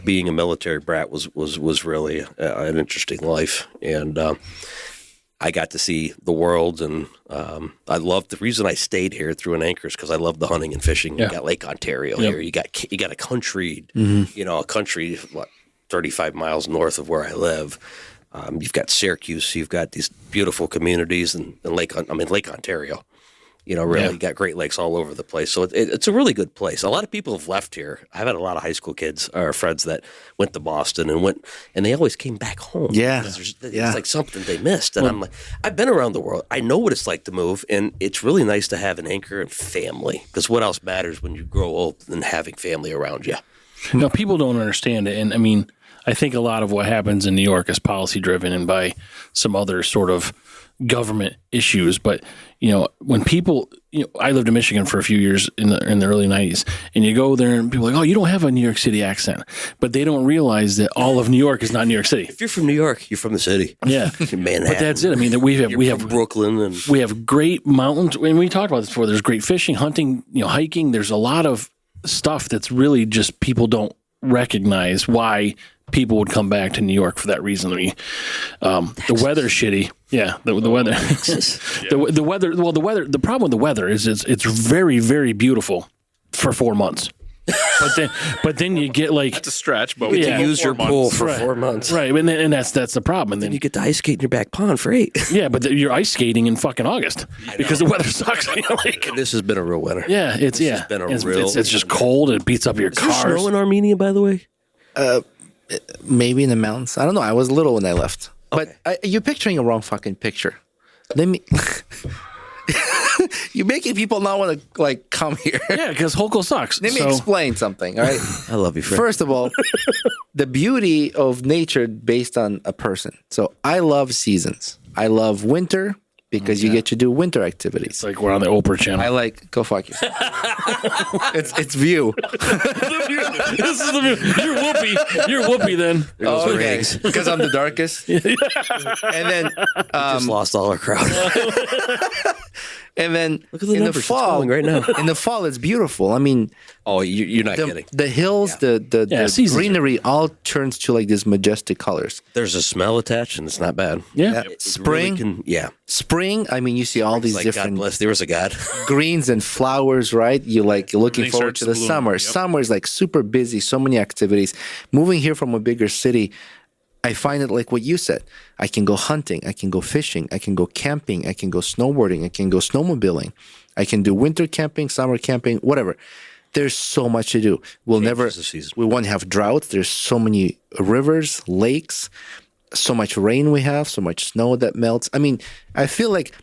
being a military brat was really an interesting life, and I got to see the world, and I loved the reason I stayed here through an anchor is because I love the hunting and fishing.
Yeah.
You got Lake Ontario here. You got a country, a country 35 miles north of where I live. You've got Syracuse. You've got these beautiful communities and Lake Ontario. You got Great Lakes all over the place. So it's a really good place. A lot of people have left here. I've had a lot of high school kids or friends that went to Boston and they always came back home.
Yeah.
It's like something they missed. And I'm like, I've been around the world. I know what it's like to move. And it's really nice to have an anchor and family, because what else matters when you grow old than having family around you?
No, people don't understand it. And I mean, I think a lot of what happens in New York is policy driven and by some other sort of government issues. But, when people, I lived in Michigan for a few years in the early 90s, and you go there and people are like, oh, you don't have a New York City accent. But they don't realize that all of New York is not New York City.
If you're from New York, you're from the city.
Yeah.
Manhattan.
But that's it. I mean, we have
from Brooklyn, and
we have great mountains. And we talked about this before. There's great fishing, hunting, hiking. There's a lot of stuff that's really just people don't recognize why people would come back to New York for that reason. I mean, the weather's shitty. Yeah, the weather. the weather. Well, the weather. The problem with the weather is it's very, very beautiful for 4 months. But then you get like
That's a stretch, but
You
we
get to use your pool for 4 months.
right, and that's the problem. And
Then
then
you get to ice skate in your back pond for 8.
yeah, but you're ice skating in fucking August because the weather sucks. You know, like,
This has been a real winter.
yeah, it's
been a
it's,
real-
it's just cold. It beats up your
Is there
cars.
snow in Armenia, by the way?
Maybe in the mountains. I don't know. I was little when I left.
Okay.
But you're picturing a wrong fucking picture. Let me. You're making people not want to like come here.
Yeah, because Hokel sucks.
Let me
So-
explain something. All right.
I love you, friend.
First of all, the beauty of nature based on a person. So I love seasons. I love winter because you get to do winter activities.
It's like we're on the Oprah channel.
I like go fuck yourself. it's view.
This is the you're Whoopi. You're Whoopi then.
Oh, okay, because I'm the darkest. And then
Just lost all our crowd.
and then
Look at the
in the
numbers. It's
fall
going right now.
in the fall it's beautiful. I mean,
Oh, you're not kidding.
the hills, the
seasons are-
greenery all turns to like these majestic colors.
There's a smell attached, and it's not bad.
Yeah.
It
Spring,
really can,
spring. I mean, you see all these
Like, God
different
bless, there was a God.
greens and flowers, right? You're looking
Everything
forward
starts
to
to
the
bloom,
summer.
yep.
Summer is like super busy, so many activities. Moving here from a bigger city, I find it like what you said. I can go hunting, I can go fishing, I can go camping, I can go snowboarding, I can go snowmobiling, I can do winter camping, summer camping, whatever. There's so much to do.
Changes the season.
We won't have droughts. There's so many rivers, lakes, so much rain we have, so much snow that melts. I mean, I feel like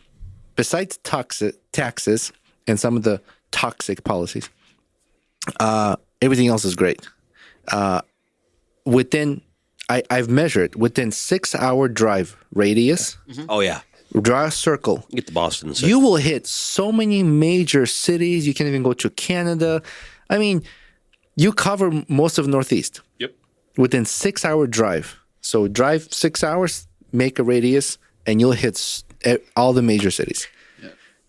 besides taxes and some of the toxic policies, everything else is great. I've measured within 6-hour drive radius,
Oh, yeah.
draw a circle.
Get to Boston. And
You will hit so many major cities. You can even go to Canada. I mean, you cover most of Northeast
Yep.
within 6-hour drive. So drive 6 hours, make a radius, and you'll hit all the major cities.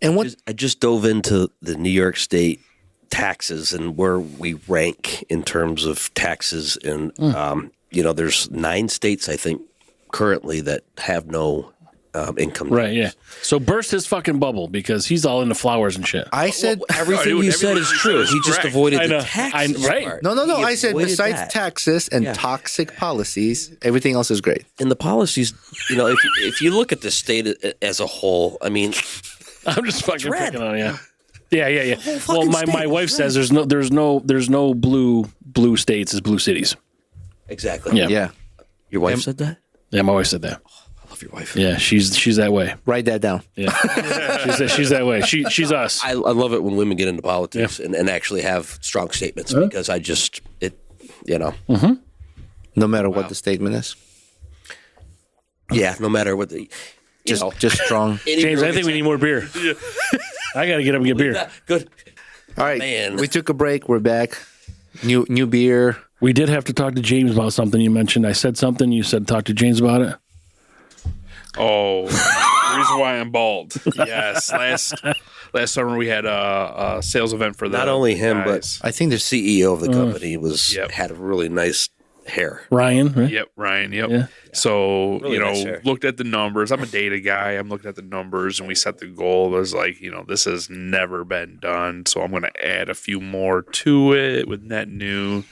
And what
I just dove into the New York State taxes and where we rank in terms of taxes. And, there's 9 states, I think, currently that have no income.
Right, yeah. So burst his fucking bubble because he's all into flowers and shit.
I said,
Everything you said is true. He just
correct.
avoided
I know.
the taxes
Right.
part.
no.
He
I said
avoided
besides
that.
taxes and
Yeah.
toxic policies, everything else is great.
And the policies, if you look at the state as a whole, I mean,
I'm just fucking
red.
picking on you. Yeah. Well,
fucking
my
state
wife
is
says there's no blue states as blue cities.
exactly.
Yeah.
Yeah,
Your wife said that?
Yeah, my wife said that.
I love your wife.
Yeah, she's that way.
write that down.
Yeah, she's that way. She's us.
I love it when women get into politics and actually have strong statements because
No matter what the statement is,
yeah, no matter what the,
just strong.
James, I think we need more beer. I got to get up and get beer.
Good.
All right,
Man.
we took a break. We're back. New beer.
We did have to talk to James about something you mentioned. I said something. You said talk to James about it.
Oh, the reason why I'm bald. Yes, last summer we had a sales event for the
Not only him,
guys.
I think
The
there's
CEO of the company
Yep.
had a really nice hair.
Ryan, right?
Yep, Ryan. Yep.
Yeah.
So,
Really nice hair.
looked at the numbers. I'm a data guy. I'm looking at the numbers and we set the goal. It was like, this has never been done. So I'm going to add a few more to it with net new.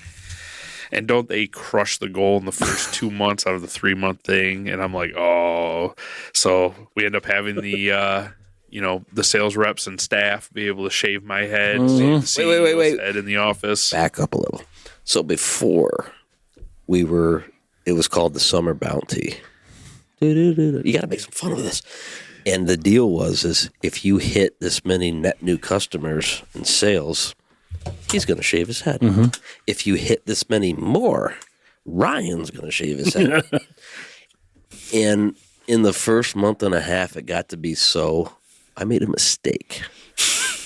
And don't they crush the goal in the first 2 months out of the 3-month thing? And I'm like, oh. So we end up having the, the sales reps and staff be able to shave my head.
Wait.
CEO's head in the office.
Back up a little. So before it was called the summer bounty. You got to make some fun of this. And the deal is if you hit this many net new customers and sales, he's going to shave his head. If you hit this many more, Ryan's going to shave his head. And in the first month and a half, it got to be so, I made a mistake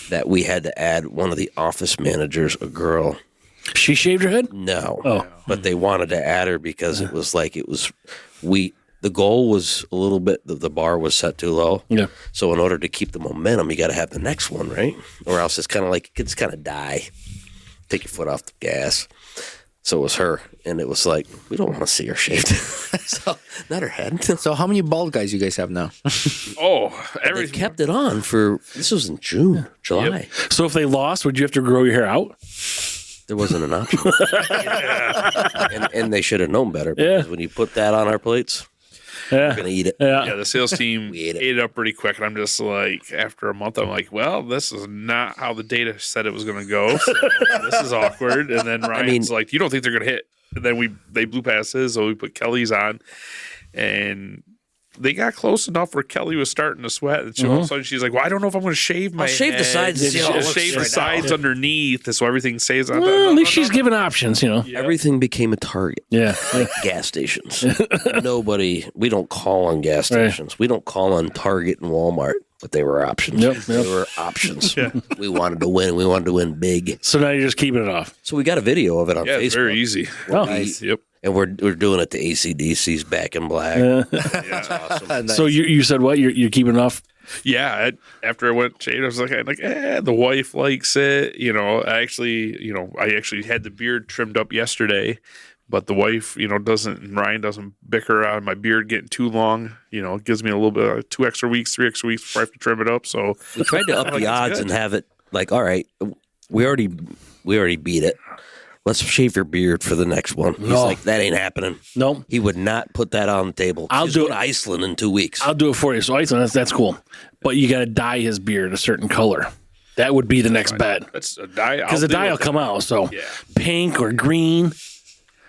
that we had to add one of the office managers, a girl.
She shaved her head.
No.
Oh.
But they wanted to add her because the goal was a little bit, the bar was set too low.
Yeah.
So in order to keep the momentum, you got to have the next one, right? Or else it's kind of like, it's kind of die. Take your foot off the gas. So it was her. And it was like, we don't want to see her shaved. So, not her head.
so. How many bald guys you guys have now?
Oh,
They
everything.
kept it on this was in June, July.
So if they lost, would you have to grow your hair out?
There wasn't an option. and they should have known better because when you put that on our plates, we're going to eat it.
Yeah, the sales team ate it up pretty quick. And I'm just like, after a month, I'm like, well, this is not how the data said it was going to go. So this is awkward. And then Ryan's like, you don't think they're going to hit? And then they blew past his, so we put Kelly's on. And they got close enough where Kelly was starting to sweat. And all of a sudden she's like, well, I don't know if I'm going to shave my
shave the sides and see how it looks
shave the
right
sides
now.
underneath so everything stays on.
Well, at least she's giving options,
Everything became a target.
Yeah.
Like gas stations. We don't call on gas stations. We don't call on Target and Walmart, but they were options.
Yep.
They were options. We wanted to win. We wanted to win big.
So now you're just keeping it off.
So we got a video of it on Facebook.
It's very easy.
Oh.
Nice. Yep.
And we're doing it to AC/DC's Back in Black. That's awesome.
So you said what? You're keeping it off?
Yeah. After I went shaved, I was like, the wife likes it. I actually had the beard trimmed up yesterday, but the wife, Ryan doesn't bicker on my beard getting too long. It gives me a little bit of 2 extra weeks, 3 extra weeks before I have to trim it up. So
we tried to up the odds and have it like, all right, we already beat it. Let's shave your beard for the next one. He's like, that ain't happening.
No.
He would not put that on the table.
I'll
He's
do
going
it.
to Iceland in 2 weeks.
I'll do it for you. So Iceland, that's cool. But you got to dye his beard a certain color. That would be the next bet.
that's a dye.
Because the dye will come out. So pink or green.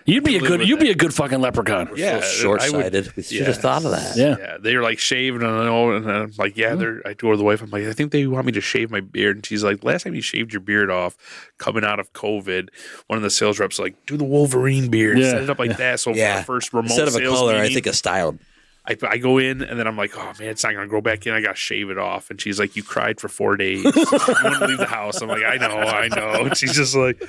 You'd be a good fucking leprechaun.
So short-sighted. We should have thought of that.
Yeah.
They were like shaving, and then I'm like, I told the wife, I'm like, I think they want me to shave my beard, and she's like, last time you shaved your beard off, coming out of COVID, one of the sales reps like, do the Wolverine beard, set it up like that. So for our first remote
Instead of a
sales
color,
meeting,
I think a style.
I go in, and then I'm like, oh man, it's not gonna grow back in. I gotta shave it off, and she's like, you cried for 4 days, you wouldn't leave the house. I'm like, I know. And she's just like,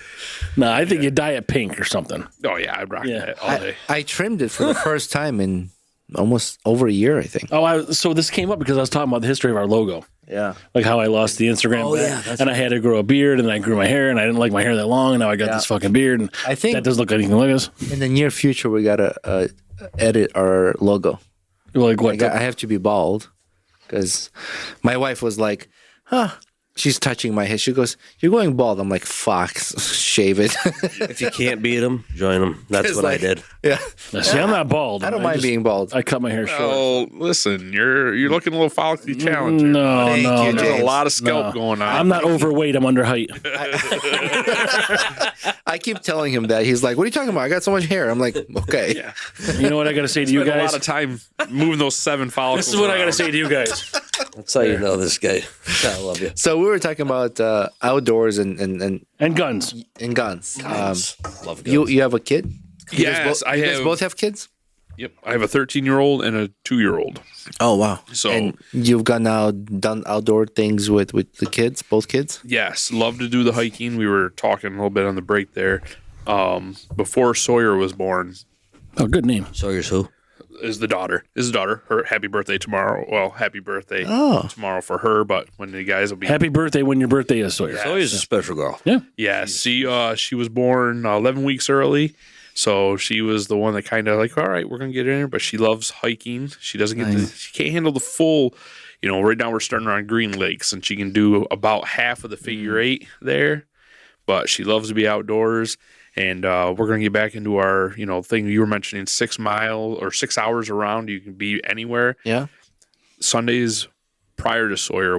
No, I think you dye it pink or something.
oh yeah, I rock that all day.
I trimmed it for the first time in almost over a year, I think.
So this came up because I was talking about the history of our logo.
Yeah.
Like how I lost the Instagram bet, and I had to grow a beard, and I grew my hair, and I didn't like my hair that long, and now I got this fucking beard, and
I think
that doesn't look anything like us.
in the near future, we got to edit our logo.
Like what?
I have to be bald because my wife was like, she's touching my head. She goes, you're going bald. I'm like, fuck, shave it.
If you can't beat them, join them. That's
It's
what I
like-
did.
Yeah.
See, I'm not bald.
I don't mind being bald.
I cut my hair short.
Oh, listen, you're looking a little follically challenged.
No,
Thank
no,
you,
no.
There's
James.
a lot of scalp going on.
I'm not overweight. I'm under height.
I keep telling him that. He's like, what are you talking about? I got so much hair. I'm like, okay.
Yeah.
You know what I got to say to you
Spent a
guys?
lot of time moving those 7 follicles.
This is what I got to
around.
say to you guys.
That's how you know this guy. I love you.
So we were talking about outdoors and
And guns.
guns.
Love guns.
You have a kid?
Yes, I
You guys
have.
both have kids?
Yep, I have a 13-year-old and a 2-year-old.
Oh, wow.
So
And you've done outdoor things with the kids, both kids?
yes, love to do the hiking. We were talking a little bit on the break there. Before Sawyer was born,
Oh, good name.
Sawyer's who?
is the daughter. Her happy birthday tomorrow. Well, happy birthday tomorrow for her. But when the guys will be
Happy birthday when your birthday is, Sawyer.
Sawyer's a special girl.
Yeah.
Yeah, she was born 11 weeks early, so she was the one that kind of like, all right, we're gonna get in here. But she loves hiking. She doesn't get she can't handle the full. Right now we're starting around Green Lakes, and she can do about half of the figure 8 there. But she loves to be outdoors, and we're gonna get back into our thing you were mentioning, 6 mile or 6 hours around. You can be anywhere.
Yeah.
Sundays prior to Sawyer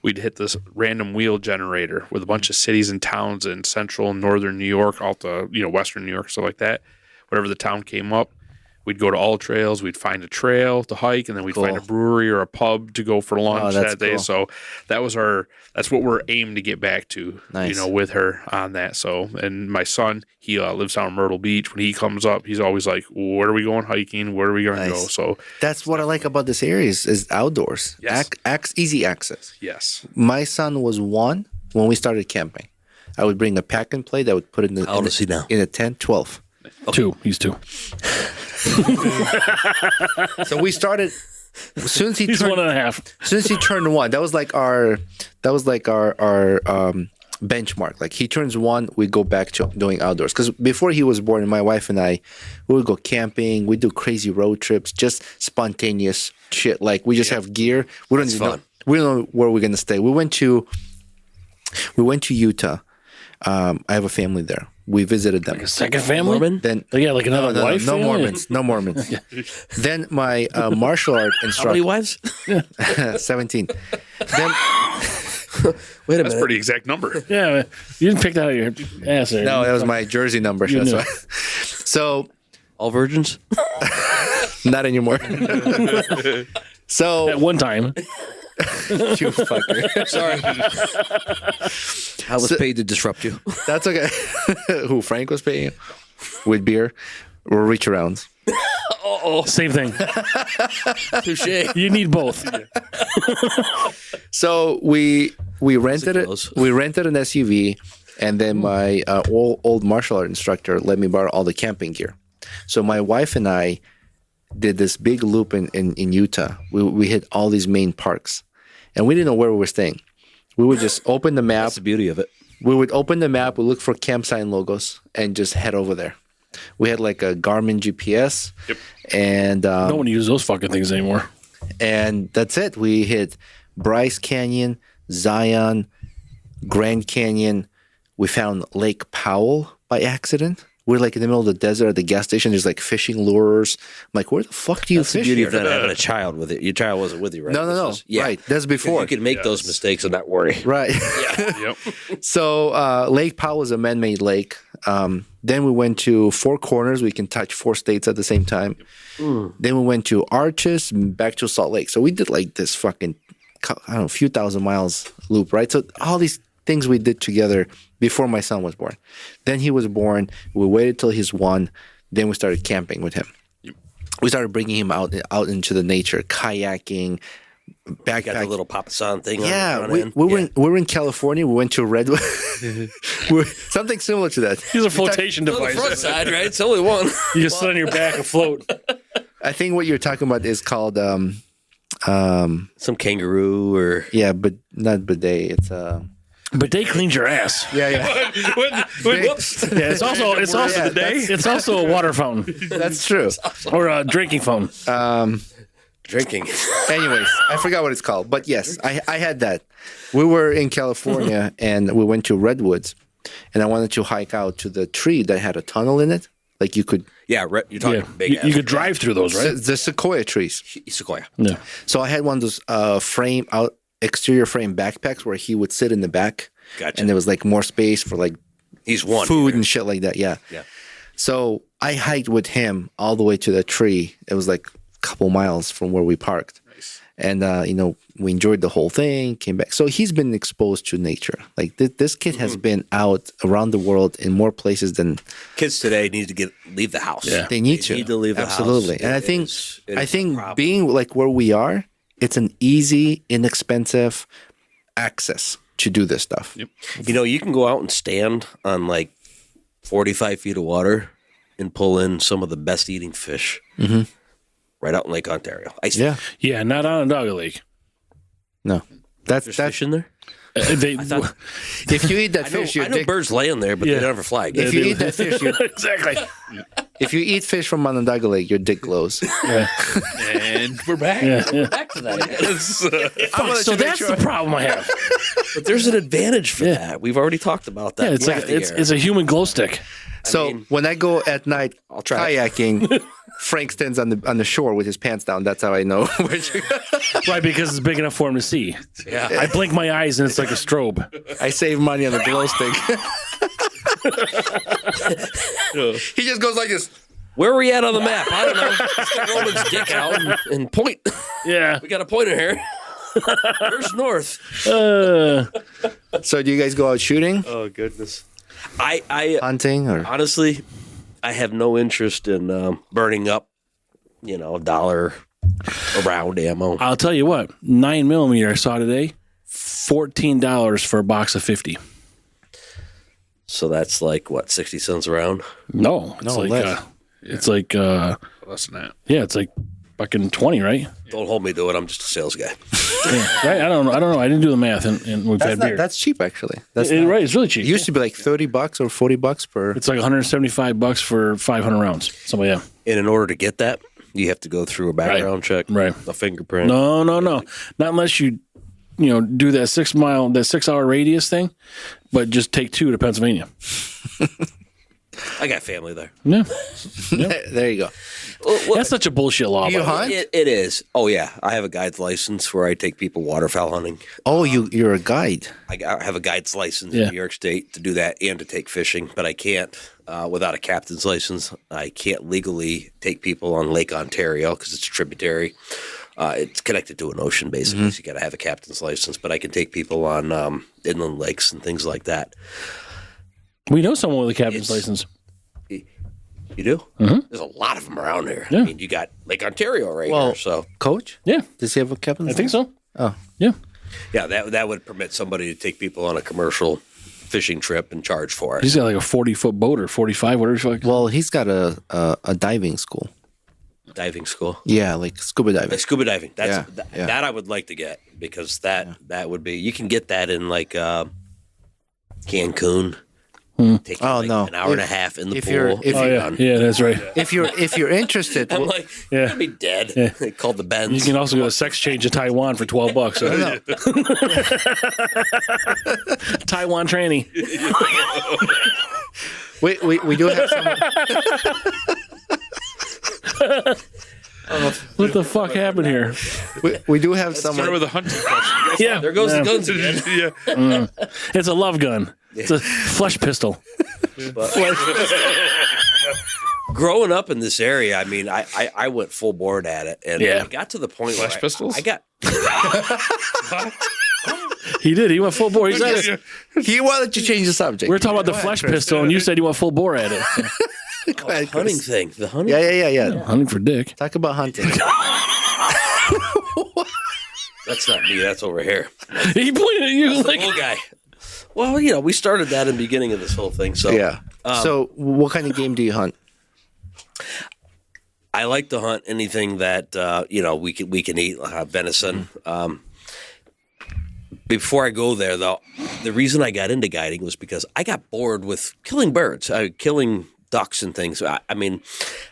we'd hit this random wheel generator with a bunch of cities and towns in central and northern New York, all to western New York, stuff like that. Whatever the town came up, we'd go to all trails. We'd find a trail to hike, and then we'd find a brewery or a pub to go for lunch
that's
that day.
cool.
So that's what we're aimed to get back to,
Nice.
with her on that. So, and my son, he lives down in Myrtle Beach. When he comes up, he's always like, where are we going hiking? Where are we going to go?
Nice.
So
That's what I like about this area is outdoors.
Yes.
Easy access.
yes.
My son was 1 when we started camping. I would bring a pack and play that would put it
How old is he now?
in a tent, 12.
2. He's 2.
So we started as soon as he
He's
turned
1.5.
as soon as he turned 1. That was like our benchmark. Like he turns 1, we go back to doing outdoors. Because before he was born, my wife and I, we would go camping. We do crazy road trips, just spontaneous shit. Like we just have gear. We don't even know.
fun.
We don't know where we're gonna stay. We went to Utah, I have a family there. We visited them.
A second family?
Mormon?
Then
They got like another wife?
no
family?
Mormons, no Mormons. Then my martial art
How
instructor,
many wives?
17. Then
Wait a
That's a
minute.
pretty exact number.
Yeah, man. You didn't pick that out of your ass there.
no, that was my jersey number. That's
knew.
why. So
All virgins?
not anymore. So
At one time.
you fucker.
Sorry. I was paid to disrupt you.
That's okay. Who Frank was paying with beer or reach arounds.
Same thing.
Touche.
You need both.
So we rented it.
close.
We rented an SUV, and then my old martial art instructor let me borrow all the camping gear. So my wife and I did this big loop in Utah. We hit all these main parks, and we didn't know where we were staying. We would just open the map.
That's the beauty of it.
We would open the map, we look for campsite logos, and just head over there. We had like a Garmin GPS, and
No one uses those fucking things anymore.
and that's it. We hit Bryce Canyon, Zion, Grand Canyon. We found Lake Powell by accident. We're like in the middle of the desert at the gas station. There's like fishing lures. I'm like, where the fuck do you
That's the
fish
beauty
here?
of not having a child with it. Your child wasn't with you, right?
No.
This was-
Right. That's before.
You can make those mistakes and not worry.
Right.
Yep.
So Lake Powell is a man-made lake. Then we went to Four Corners. We can touch 4 states at the same time. Then we went to Arches, back to Salt Lake. So we did like this fucking, I don't know, a few thousand miles loop, right? So all these things we did together before my son was born. Then he was born. We waited till he's 1. Then we started camping with him. We started bringing him out into the nature, kayaking,
Got the
backpack.
little Papa San thing on
Yeah,
the front
we
end.
were in California. We went to Redwood. Something similar to that.
These are flotation
On the front
devices.
side, right? It's only one.
You just sit on your back afloat.
I think what you're talking about is called
Some kangaroo or
yeah, but not bidet. It's
But they cleans your ass.
yeah.
whoops.
Yeah, it's also
Yeah,
it's also a water fountain
That's true.
or a drinking fountain.
Drinking.
Anyways, I forgot what it's called, but yes, I had that. We were in California and we went to Redwoods, and I wanted to hike out to the tree that had a tunnel in it. Like you could,
Yeah, you're talking
Yeah,
big
you could drive through those, right?
the sequoia trees.
Sequoia.
Yeah.
So I had one of those exterior frame backpacks where he would sit in the back,
Gotcha.
and there was like more space for like
He's one.
food
here.
and shit like that. Yeah.
Yeah.
So I hiked with him all the way to the tree. It was like a couple miles from where we parked. Nice. And, we enjoyed the whole thing, came back. So he's been exposed to nature. Like this kid has been out around the world in more places than
Kids today need to leave the house.
Yeah.
they need to.
Need to leave the
Absolutely.
house.
And
It
I
is
think
a problem.
being like where we are, it's an easy, inexpensive access to do this stuff.
Yep.
You can go out and stand on like 45 feet of water and pull in some of the best eating fish right out in Lake Ontario. Ice
Yeah.
Yeah, not on a doggy lake.
No. That's
There's fish in there.
if you eat that fish,
I know birds lay in there, but
Yeah.
they never fly.
if you eat that fish,
exactly.
if you eat fish from Onondaga Lake, your dick glows.
And we're back.
Yeah.
back to that.
Fuck, so that's the problem I have.
But there's an advantage for that. We've already talked about that.
Yeah, it's like
Rafting area.
it's a human glow stick.
So when I go at night
I'll try it.
kayaking, Frank stands on the shore with his pants down. That's how I know.
Right, because it's big enough for him to see.
Yeah.
I blink my eyes and it's like a strobe.
I save money on the glow stick. He just goes like this.
Where are we at on the map? I don't know. Stick Roman's dick out and point.
Yeah.
We got a pointer here. Where's north?
So do you guys go out shooting,
Oh goodness. I
hunting, or
honestly, I have no interest in burning up, $1 a round ammo.
I'll tell you what, 9mm I saw today, $14 for a box of 50.
So that's like what, 60 cents a round?
No, it's like
less.
it's like
Less than that.
yeah, it's like fucking 20, right?
Don't hold me to it. I'm just a sales guy.
Yeah, right? I don't know. I didn't do the math, and we've had beer.
that's cheap actually. That's
Right, it's really cheap.
It used to be like $30 or $40 per.
It's like $175 for 500 rounds. Something like that.
And in order to get that, you have to go through a background check,
Right.
a fingerprint.
No. Not unless you do that 6-hour radius thing, but just take 2 to Pennsylvania.
I got family there.
Yeah.
There you go.
That's such a bullshit law.
You
by the way.
hunt?
It is. Oh yeah, I have a guide's license where I take people waterfowl hunting.
Oh, you're a guide.
I have a guide's license
Yeah.
in New York State to do that and to take fishing, but I can't without a captain's license. I can't legally take people on Lake Ontario because it's a tributary. It's connected to an ocean, basically. So you got to have a captain's license. But I can take people on inland lakes and things like that.
We know someone with a captain's license.
You do? Mm-hmm. There's a lot of them around here.
Yeah.
I mean, you got Lake Ontario right here. So
Coach?
Yeah,
Does he have a captain's
I think so.
Oh.
Yeah.
yeah, that would permit somebody to take people on a commercial fishing trip and charge for it.
He's got like a 40-foot boat or 45, whatever. It's like.
Well, he's got a diving school.
Diving school.
Yeah, like scuba diving.
Like scuba diving. That's
Yeah.
that I would like to get because that would be you can get that in like Cancun. Take
Oh,
like
no.
an hour and a half in the
if
pool.
you're- if
and
you're-
you're
Yeah,
done.
yeah, that's right.
If you're interested,
I'm like,
Yeah.
I'm gonna be dead.
Yeah.
They called the Benz.
You can also go to sex change to Taiwan for $12. So. Taiwan tranny.
we do have someone.
What the fuck happened here?
We do have
Start
someone.
with a hunting question.
Yeah,
There goes the guns again.
Yeah.
it's a love gun. It's a flesh pistol.
Growing up in this area, I mean, I went full board at it, and
Yeah.
it got to the point
Flash
where
pistols?
I got
He did. He went full bore. He said it.
He wanted to change the subject.
We were talking about the flesh pistol, and you said you went full bore at it.
Go ahead, Chris.
hunting thing. The hunting.
Yeah.
Hunting for dick.
Talk about hunting.
That's not me. That's over here.
He pointed at you
The
like,
little guy. Well, we started that in the beginning of this whole thing. So
Yeah. So, what kind of game do you hunt?
I like to hunt anything that we can eat, venison. Before I go there, though, the reason I got into guiding was because I got bored with killing birds, killing ducks and things. I mean,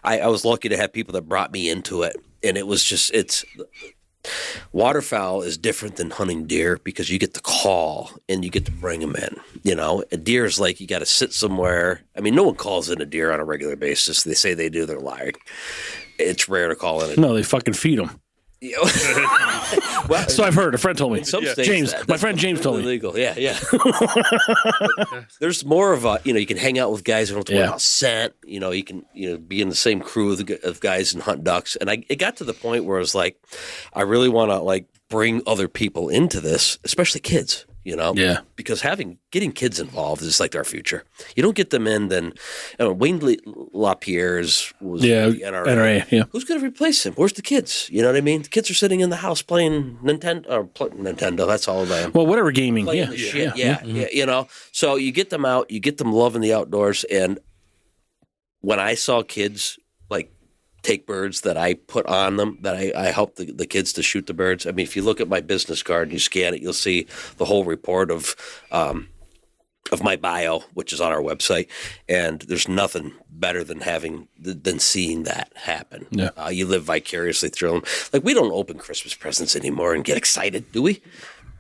I was lucky to have people that brought me into it, and it was just waterfowl is different than hunting deer because you get to call and you get to bring them in. A deer is like you got to sit somewhere. I mean, no one calls in a deer on a regular basis. They say they do, they're lying. It's rare to call in a
no, they fucking feed them.
well,
So I've heard. A friend told me.
some states,
James, my friend James told me.
illegal. Yeah. There's more of a you can hang out with guys who don't have to worry about scent. You can be in the same crew of guys and hunt ducks. And it got to the point where I was like, I really want to bring other people into this, especially kids.
Yeah.
Because getting kids involved is like our future. You don't get them in, then Wayne LaPierre's was the NRA.
Yeah.
Who's going to replace him? Where's the kids? You know what I mean? The kids are sitting in the house playing Nintendo. That's all they am.
Well, whatever gaming.
Playing
Yeah.
the shit. Yeah. So you get them out, you get them loving the outdoors, and when I saw kids take birds that I put on them, that I help the kids to shoot the birds. I mean, if you look at my business card and you scan it, you'll see the whole report of my bio, which is on our website. And there's nothing better than seeing that happen.
Yeah.
You live vicariously through them. We don't open Christmas presents anymore and get excited, do we?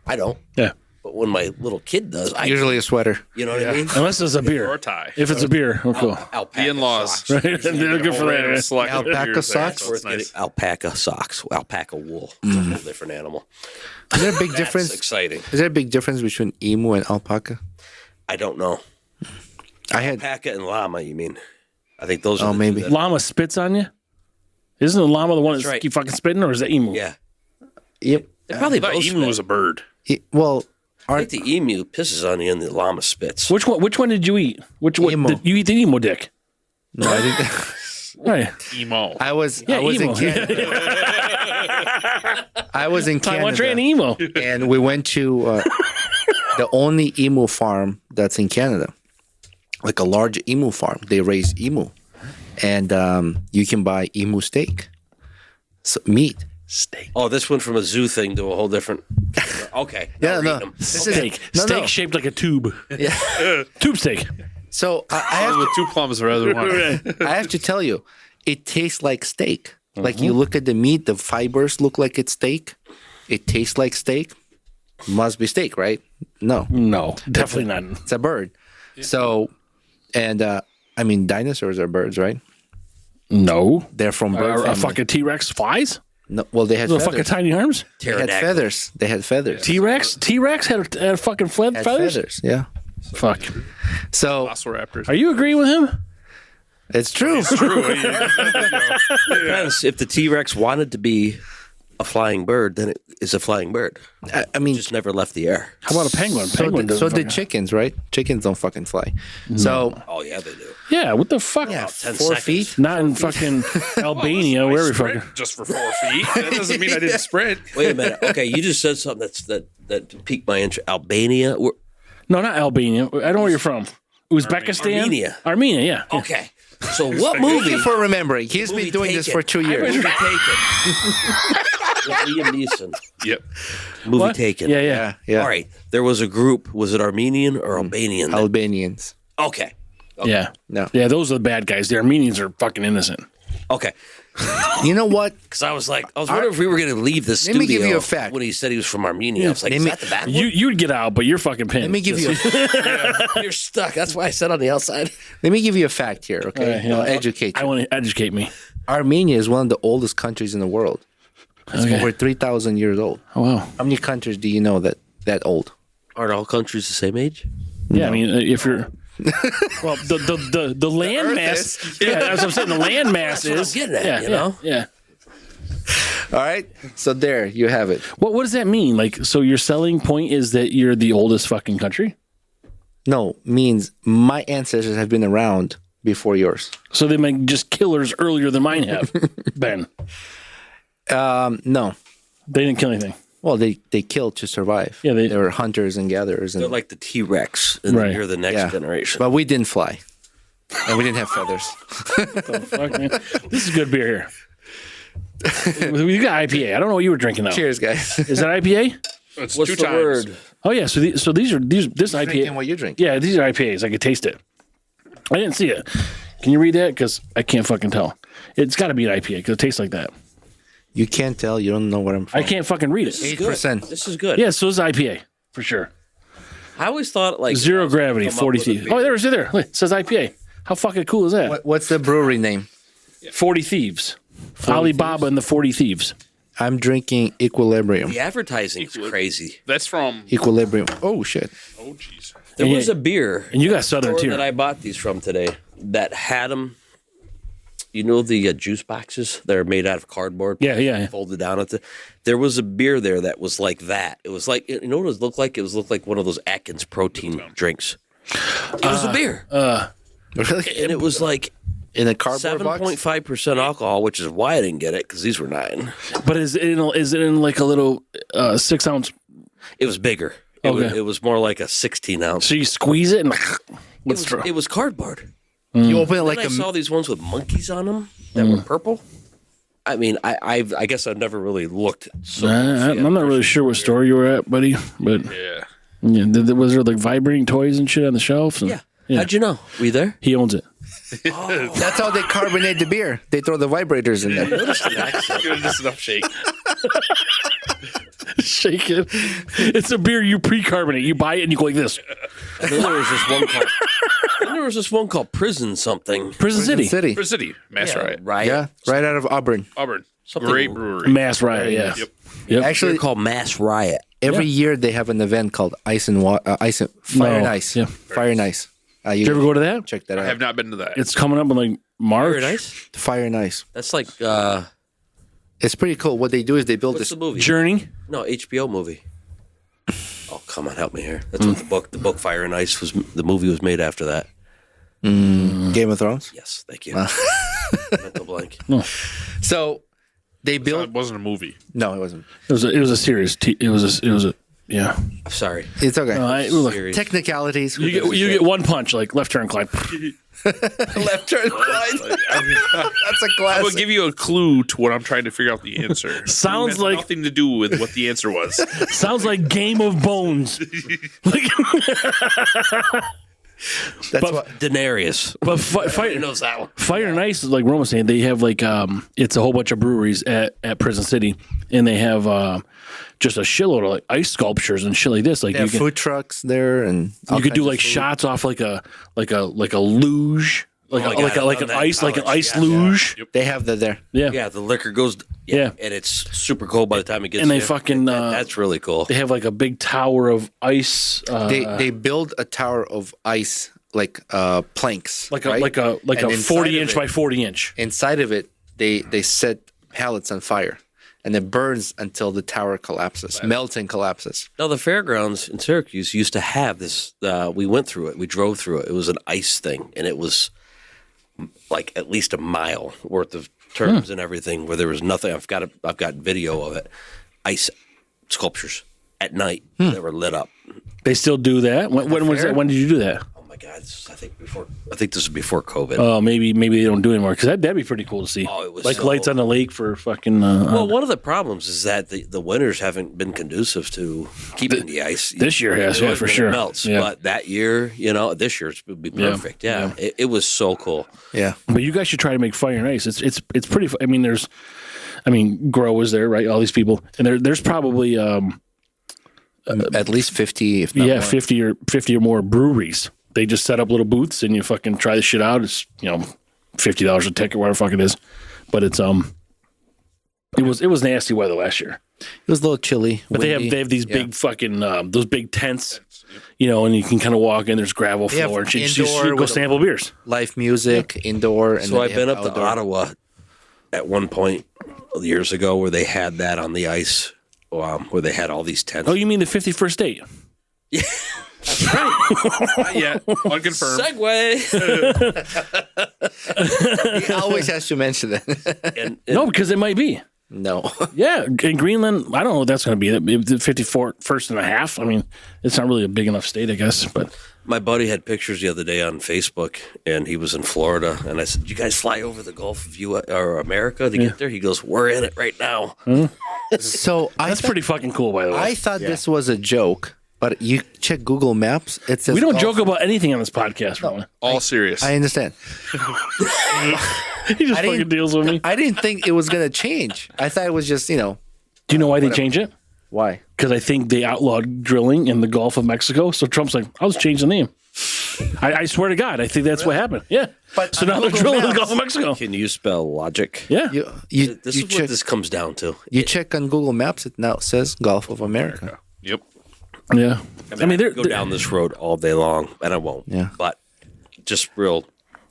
I don't.
Yeah.
But when my little kid does, I
Usually a sweater.
you know what I mean?
Unless it's a beer.
Or a tie.
If it's a beer, oh, cool.
Alpaca
The in-laws.
socks.
Right. They're good for that. Right?
Select
Alpaca
beers there,
socks?
so it's
Worth
nice.
getting alpaca socks, alpaca wool. It's a whole different animal.
Is there a big
That's
difference?
exciting.
Is there a big difference between emu and alpaca?
I don't know.
I had.
Alpaca and llama, you mean? I think those are
Oh,
the two
maybe.
that-
Llama spits on you? Isn't the llama the one that's
right.
keep fucking spitting, or is that emu?
Yeah.
Yep.
They're probably
I thought
both
emu
spit.
was a bird.
Well,
I think the emu pisses on you and the llama spits.
Which one did you eat? Which one
Emo.
did you eat? The emo dick.
no, I didn't.
Right.
Emo.
I was
Yeah,
in
emo.
Canada. I was in
Taiwan
Canada,
train emo.
and we went to the only emu farm that's in Canada, like a large emu farm. They raise emu, and you can buy emu steak, meat.
Steak.
Oh, this went from a zoo thing to a whole different. Okay.
Yeah,
I'll
no.
read them.
This is-
Steak.
No,
Steak
no.
shaped like a tube.
Yeah.
Tube steak.
So I have
With 2 plums rather than one.
I have to tell you, it tastes like steak. Like you look at the meat, the fibers look like it's steak. It tastes like steak. must be steak, right? No,
No, definitely not.
it's a bird. So, and I mean, dinosaurs are birds, right?
No.
They're from bird
A
family.
fucking T-Rex flies?
No, well, they had
Those fucking
feathers.
tiny arms?
They had
Pterodactyl.
feathers. They had feathers.
T-Rex? T-Rex had a fucking
Had
feathers?
feathers. Yeah.
Fuck.
So
Velociraptors.
Are you agreeing with him?
it's true.
Depends. If the T-Rex wanted to be a flying bird, then it is a flying bird.
I mean,
Just never left the air.
How about a penguin?
so,
Penguin
so
doesn't
did
fucking-
chickens, right? Chickens don't fucking fly. So
Oh yeah, they do.
Yeah, what the fuck?
yeah,
10
4
seconds.
feet.
Not in fucking Albania, wherever you fucking.
Just for 4 feet. That doesn't mean I didn't sprint.
Wait a minute. Okay, you just said something that piqued my interest. Albania.
No, not Albania. I don't know where you're from. Uzbekistan?
Armenia.
Armenia, yeah.
Okay. So what
Thank
movie?
you for remembering. He's
Movie
been doing this
Taken.
for 2 years.
Movie Taken. With Liam Neeson.
Yep.
Movie
What?
Taken.
Yeah, yeah.
Yeah, yeah.
All right. There was a group. Was it Armenian or Albanian?
Albanians.
Okay.
Yeah.
No.
Yeah, those are the bad guys. The Armenians are fucking innocent.
Okay.
You know what?
Because I was wondering if we were going to leave the
Let
studio.
me give you a fact.
When he said he was from Armenia, I was like,
Let
is
me-
that the bad one?
You'd get out, but you're fucking pinned.
Let me give you.
You're stuck. That's why I said on the outside.
Let me give you a fact here. Okay,
yeah.
I'll educate
I
you.
want to educate me.
Armenia is one of the oldest countries in the world. It's
Okay.
over 3,000 years old.
Oh, wow.
How many countries do you know that old?
Aren't all countries the same age?
Yeah, I mean, if you're. Well, the land mass. Yeah, that's what I'm saying. The land mass
what I'm
is.
getting at,
yeah,
you know?
Yeah.
All right, so there you have it.
What does that mean? Like, so your selling point is that you're the oldest fucking country?
No, means my ancestors have been around before yours.
So they make just killers earlier than mine have been.
No,
They didn't kill anything.
well they killed to survive.
Yeah,
they were hunters and gatherers,
They're
and
like the T-Rex, and
Right.
then you're the next
yeah.
generation.
But we didn't fly, and we didn't have feathers.
Fuck, man. This is good beer here. You got IPA. I don't know what you were drinking though.
Cheers, guys.
Is that IPA?
It's
What's
2
the
times.
word?
Oh yeah. So these are this
Drinking
IPA.
what you drink.
Yeah, these are IPAs. I could taste it. I didn't see it. Can you read that? Because I can't fucking tell. It's got to be an IPA because it tastes like that.
You can't tell. You don't know what I'm from.
I can't fucking read it.
8%.
This is good.
Yeah, so it's IPA for sure.
I always thought like
Zero gravity,
come up
40
with a
thieves.
beer.
Oh, there it says IPA. How fucking cool is that?
What's the brewery name?
40 Thieves. Alibaba and the 40 Thieves.
I'm drinking Equilibrium.
The advertising is crazy.
That's from.
Equilibrium. Oh shit.
Oh, jeez.
There
And
was
yeah-
a beer
And you got Southern
store
Tier.
that I bought these from today that had them. You know the juice boxes? They're made out of cardboard.
Yeah.
Folded down at the. There was a beer there that was like that. It was like, you know what it looked like? It looked like one of those Atkins protein drinks. It was a beer,
Really?
and it was like
In a cardboard box?
7.5% alcohol, which is why I didn't get it because these were 9.
But is it in like a little 6 ounce?
It was bigger. It
Okay.
was more like a 16 ounce.
So you squeeze it and
It was cardboard.
You open it like
Then I
a.
saw these ones with monkeys on them that were purple. I mean, I guess I've never really looked. So
I'm not really sure what store you were at, buddy. But
Yeah.
was there like vibrating toys and shit on the shelf? And,
yeah. How'd you know? Were you there?
He owns it.
That's how they carbonate the beer. They throw the vibrators in there.
Give it just enough shake.
Shake it. It's a beer you pre-carbonate. You buy it and you go like this.
And then there was this one called. Then there was this one called Prison something.
Prison City.
City.
For City. Mass Riot.
Right.
Yeah, right out of Auburn.
Auburn.
Something-
Great brewery.
Mass riot. Yeah.
Yep.
Yep.
Actually,
They're called Mass Riot.
every year they have an event called Fire and Ice.
Yeah.
Fire and Ice.
Did you ever go to that?
Check that
I
out.
have not been to that.
It's coming up in like March.
Very nice.
Fire and Ice.
That's like
It's pretty cool. What they do is they build
what's
this.
the movie?
Journey.
No, HBO movie. Oh, come on, help me here. That's what the book Fire and Ice was. The movie was made after that.
Game of Thrones.
Yes, thank you. Mental blank.
So they
It
built.
wasn't a movie.
No, it wasn't.
It was a series. It was a yeah.
I'm sorry.
It's okay.
Look,
Series.
Technicalities.
you get one punch like left turn Clyde.
left turn. That's a
I will
classic.
give you a clue to what I'm trying to figure out the answer.
Sounds
It has
like-
nothing to do with what the answer was.
Sounds like Game of Bones. Like,
That's
But-
what.
Denarius.
But
Fire
Fire
knows that one.
Fire and Ice, like Rome was saying, they have like it's a whole bunch of breweries at Prison City, and they have just a shitload of like ice sculptures and shit like this. Like
They have food trucks there, and all
you could do
kinds of
like
food.
shots off like a luge, like
my God, I love
an
that
ice like an
college.
ice
Yeah.
luge.
They have that there.
Yeah.
Yeah, the liquor goes.
Yeah.
And it's super cold by the time it gets
And they
there.
fucking
That's really cool.
they have like a big tower of ice.
They build a tower of ice like planks,
like
right?
a
And inside
40
of
inch
it-
by 40 inch.
Inside of it, they set pallets on fire, and it burns until the tower collapses, melts and collapses.
Now, the fairgrounds in Syracuse used to have this. We went through it. We drove through it. It was an ice thing, and it was like at least a mile worth of turns and everything, where there was nothing. I've got video of it. Ice sculptures at night that were lit up.
They still do that. When was that? When did you do that?
Oh my God! I think this was before COVID.
Oh, maybe they don't do it anymore because that'd be pretty cool to see.
Oh, it was
like
so-
lights on the lake for fucking.
Well, one of the problems is that the winters haven't been conducive to keeping the ice.
this year has, yeah, for
when it
sure.
melts.
Yeah.
But that year, this year would be perfect. Yeah. It was so cool.
Yeah,
But you guys should try to make Fire and Ice. It's pretty. I mean, Grow is there, right? All these people, and there's probably
at least 50, if not more.
50 or more breweries. They just set up little booths and you fucking try the shit out. It's $50 a ticket, whatever the fuck it is. But it's it was nasty weather last year.
It was a little chilly.
But they
windy.
have these big fucking those big tents, and you can kind of walk in. There's gravel
They have
floor and shit. You
indoor
go
with
sample beers.
live music, indoor, and
So
then
I've
they
been
have
up to
outdoor.
Ottawa at one point years ago where they had that on the ice, where they had all these tents.
Oh, you mean the 51st state?
Not yet. Unconfirmed.
Segway.
He always has to mention that.
and
No, because it might be.
No.
Yeah, in Greenland, I don't know what that's going to be. The 51st and a half. I mean, it's not really a big enough state, I guess. But
my buddy had pictures the other day on Facebook, and he was in Florida. And I said, "You guys fly over the Gulf of or America to get there?" He goes, "We're in it right now."
So
that's pretty fucking cool, by the way.
I thought this was a joke, but you check Google Maps. It says
We don't
Gulf-
joke about anything on this podcast, Roman.
All serious.
I understand.
He just
I didn't-
fucking deals with me.
I didn't think it was gonna change. I thought it was just
Do you know why they changed it?
why.
Because I think they outlawed drilling in the Gulf of Mexico. So Trump's like, I'll just change the name. I swear to God, I think that's what happened. Yeah.
But
So
on
now they're
Google
drilling in the
Maps-
Gulf of Mexico.
Can you spell logic?
Yeah.
You
This
you
is
check
what this comes down to.
you check on Google Maps. It now says Gulf of America.
Yep.
Yeah. I mean, they're
go down this road all day long, and I won't.
Yeah.
But just real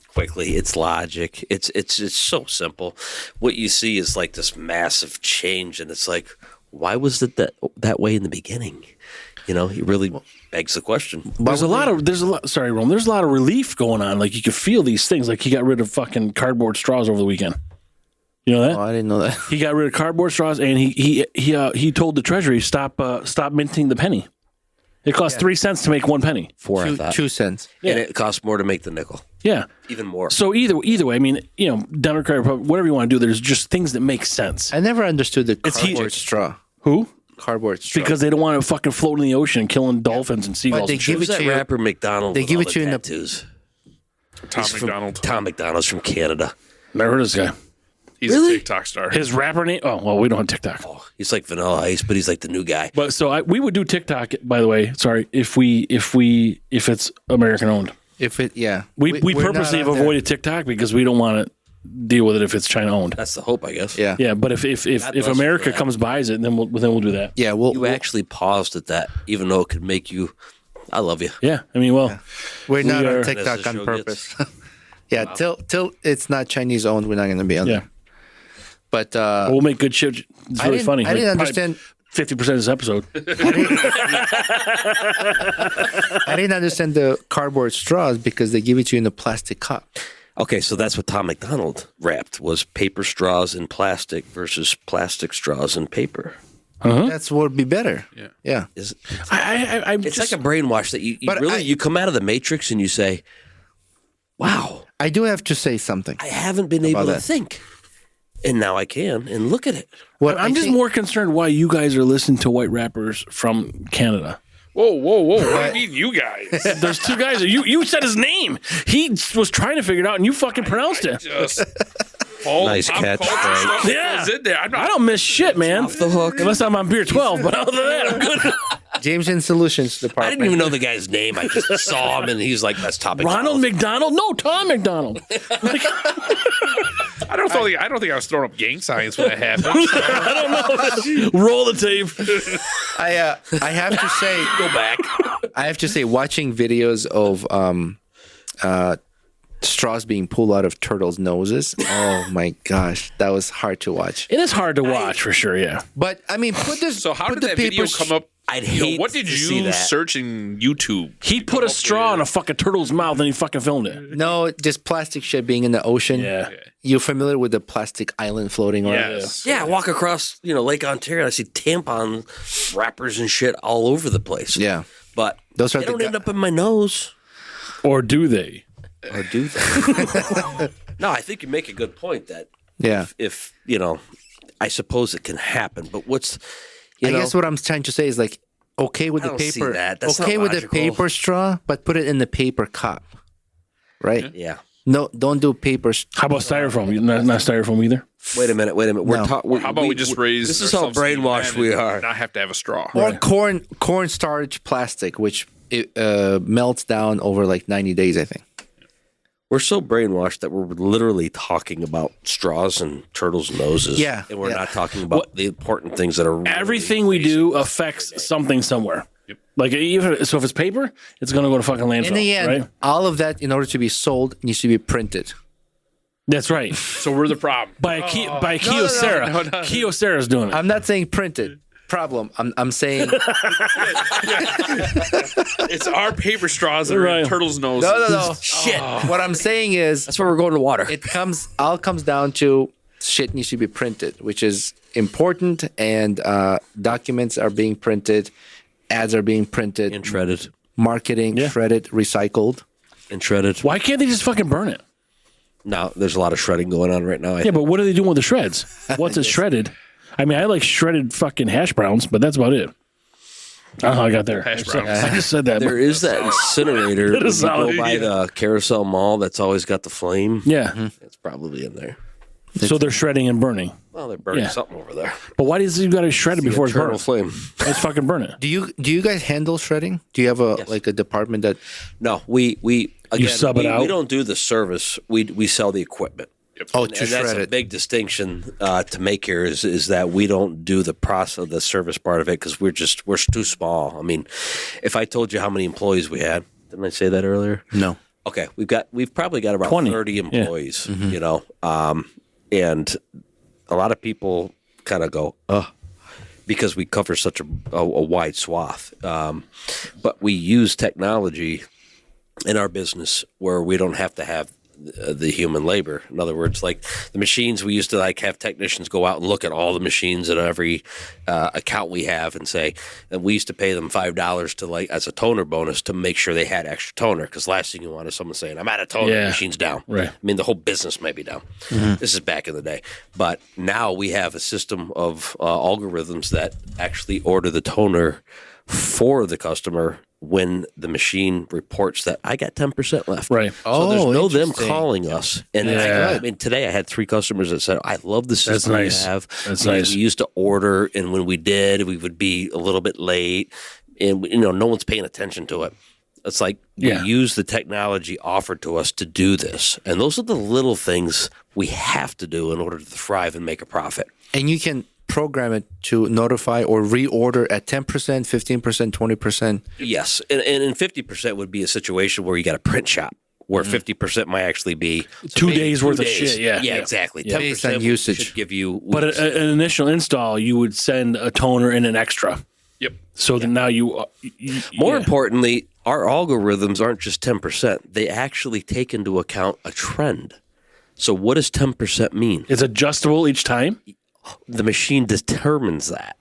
quickly, it's logic. It's so simple. What you see is like this massive change, and it's like, why was it that way in the beginning? It really begs the question.
There's a lot. Sorry, Rome. There's a lot of relief going on. Like you could feel these things. Like he got rid of fucking cardboard straws over the weekend. You know that?
Oh, I didn't know that.
He got rid of cardboard straws, and he told the Treasury stop minting the penny. It costs 3 cents to make 1 penny.
4, I thought.
2 cents.
And it costs more to make the nickel,
Yeah.
even more.
So either way, I mean, Democrat, Republican, whatever you want to do, there's just things that make sense.
I never understood the
It's
cardboard
heat.
straw.
Who?
Cardboard straw.
Because they don't want to fucking float in the ocean, killing dolphins and seagulls.
they
And shit.
give
Who's
it
that
to you-
rapper McDonald?
they
with
give
all
it to you in the-
tattoos?
Tom
He's from-
McDonald.
Tom McDonald's from Canada.
Never heard of this guy.
He's
Really?
a TikTok star.
His rapper name? Oh, well, we don't have TikTok.
Oh, he's like Vanilla Ice, but he's like the new guy.
But so we would do TikTok, by the way. Sorry, if it's American owned.
If it, yeah.
We
We're
purposely
not
have
on there.
avoided TikTok because we don't want to deal with it if it's China owned.
That's the hope, I guess.
Yeah.
Yeah, but if
bless you
America
for that.
comes buys it, then we'll do that.
Yeah.
You actually paused at that, even though it could make you. I love you.
Yeah, I mean, well,
we're not
are-
on
As
TikTok
the
on
show
purpose. Yeah. Till it's not Chinese owned, we're not going to be on
yeah,
there. But
we'll make good shit. It's
I
really
didn't-
funny.
I didn't understand.
50% of this episode.
I didn't understand the cardboard straws because they give it to you in a plastic cup.
Okay, so that's what Tom McDonald rapped was paper straws in plastic versus plastic straws in paper.
That's what would be better.
Yeah.
Yeah.
Is
I'm
it's
just,
like a brainwash that you
But
really
I-
you come out of the matrix and you say, "Wow,
I do have to say something.
I haven't been able to
that.
think, and now I can." And look at it.
What
I'm
I
just
think-
more concerned why you guys are listening to white rappers from Canada.
Whoa. What do you mean, you guys?
There's two guys. You said his name. He was trying to figure it out, and you fucking pronounced it.
Nice catch, Frank.
Yeah.
In there.
I don't miss shit, man.
Off the hook.
Unless I'm on beer 12, but other than that, I'm good.
James in Solutions
I
Department.
didn't even know the guy's name. I just saw him, and he's like, "That's topic."
Ronald McDonald? No, Tom McDonald.
I don't think I was throwing up gang signs when that happened.
I don't know. Roll the tape.
I have to say,
Go back.
I have to say, watching videos of straws being pulled out of turtles' noses. Oh my gosh, that was hard to watch.
It is hard to watch for sure, yeah.
But I mean, put this.
So how
put
did
the
that video
papers-
come up?
I'd
You know,
hate
what did
to see
you
that.
search in YouTube?
He put a straw in a fucking turtle's mouth and he fucking filmed it.
No, just plastic shit being in the ocean.
Yeah.
You're familiar with the plastic island floating around?
Yes.
Yeah, I walk across, Lake Ontario. I see tampon wrappers and shit all over the place.
Yeah.
But
Those are
they
the
don't
gu-
end up in my nose.
Or do they?
Or do they? No, I think you make a good point that
Yeah.
if I suppose it can happen. But what's,
I guess what I'm trying to say is like, okay with
I
the
don't see
paper,
that. That's
okay
not
with the
logical.
paper straw, but put it in the paper cup, right?
Yeah.
No, don't do paper.
How about styrofoam? Not styrofoam either?
Wait a minute. We're
No.
talking.
How about we just raise?
This is how
ourselves to the
brainwashed
event
we
and
are.
Not have to have a straw.
Or corn starch plastic, which it, melts down over like 90 days, I think.
We're so brainwashed that we're literally talking about straws and turtles' noses.
Yeah,
And we're
yeah.
not talking about the important things that are really
Everything we do affects something somewhere.
Yep.
Like even so, if it's paper, it's gonna go to fucking landfill.
In the end,
right?
all of that, in order to be sold, needs to be printed.
That's right.
So we're the problem.
By Kyocera.
no.
Kyocera's doing it.
I'm not saying printed. Problem. I'm saying
It's our paper straws that are
Right.
in turtles' noses.
no.
shit.
What I'm saying is
That's why we're going to water.
it comes down to shit needs to be printed, which is important, and documents are being printed, ads are being printed,
And shredded.
marketing,
Yeah.
shredded, recycled.
And shredded.
Why can't they just fucking burn it?
No, there's a lot of shredding going on right now. I
Yeah,
think.
but what are they doing with the shreds? Once it's shredded, I mean, I like shredded fucking hash browns, but that's about it. I don't know how I got there.
Hash browns.
I just said that.
There is that incinerator.
That is
when you
solid.
go by the Carousel Mall that's always got the flame.
Yeah.
It's probably in there.
So they're shredding and burning.
Well, they're burning
Yeah.
something over there.
But why does you got to shred it before it's
Eternal
burned?
flame.
Let's fucking burn it.
Do you guys handle shredding? Do you have a department that?
No, we again,
sub it out?
We don't do the service. We sell the equipment.
Oh,
And
to
that's
shred
a
it.
big distinction to make here is that we don't do the process, the service part of it, because we're too small. I mean, if I told you how many employees we had, didn't I say that earlier?
No.
Okay, we've probably got about
20.
30
Yeah.
employees, and a lot of people kind of go, ugh, because we cover such a wide swath. But we use technology in our business where we don't have to have the human labor. In other words, like the machines, we used to like have technicians go out and look at all the machines at every account we have and say, and we used to pay them $5 to like as a toner bonus to make sure they had extra toner. Because last thing you want is someone saying, I'm out of toner, the
Yeah.
machine's down.
Right.
I mean, the whole business may be down. This is back in the day. But now we have a system of algorithms that actually order the toner for the customer when the machine reports that I got 10% left.
Right.
So there's no them
interesting.
calling us. And
Yeah.
I mean, today I had 3 customers that said, I love the system
nice.
you have.
That's
We
nice.
used to order, and when we did, we would be a little bit late. And, no one's paying attention to it. It's like
Yeah.
we use the technology offered to us to do this. And those are the little things we have to do in order to thrive and make a profit.
And you can program it to notify or reorder at 10%, 15%, 20%.
Yes. And 50% would be a situation where you got a print shop. Where 50% might actually be
2
maybe
days worth of shit, yeah.
Yeah,
Yeah.
exactly.
Yeah.
10%
Based on usage.
should give you.
But an initial install, you would send a toner and an extra.
Yep.
So that now you
More
yeah.
importantly, our algorithms aren't just 10%. They actually take into account a trend. So what does 10% mean?
It's adjustable each time.
The machine determines that.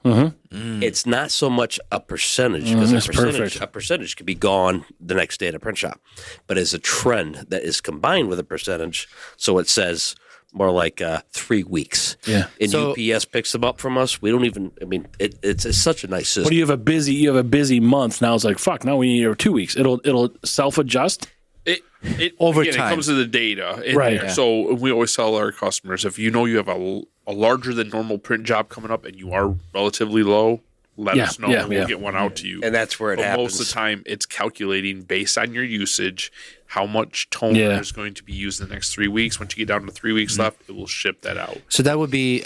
It's not so much a percentage because
That's perfect.
a percentage could be gone the next day in a print shop, but it's a trend that is combined with a percentage. So it says more like 3 weeks.
Yeah.
And
So-
UPS picks them up from us. We don't even. I mean, it's such a nice system.
But you have a busy month now. It's like fuck. Now we need 2 weeks. It'll self adjust.
It
Over
again,
time.
it comes to the data in
Right,
there.
yeah.
So we always tell our customers, if you know you have a larger than normal print job coming up and you are relatively low, let us know and we'll get one out to you.
and that's where it
But
happens.
most of the time, it's calculating based on your usage how much toner is going to be used in the next 3 weeks. Once you get down to 3 weeks left, it will ship that out.
So that would be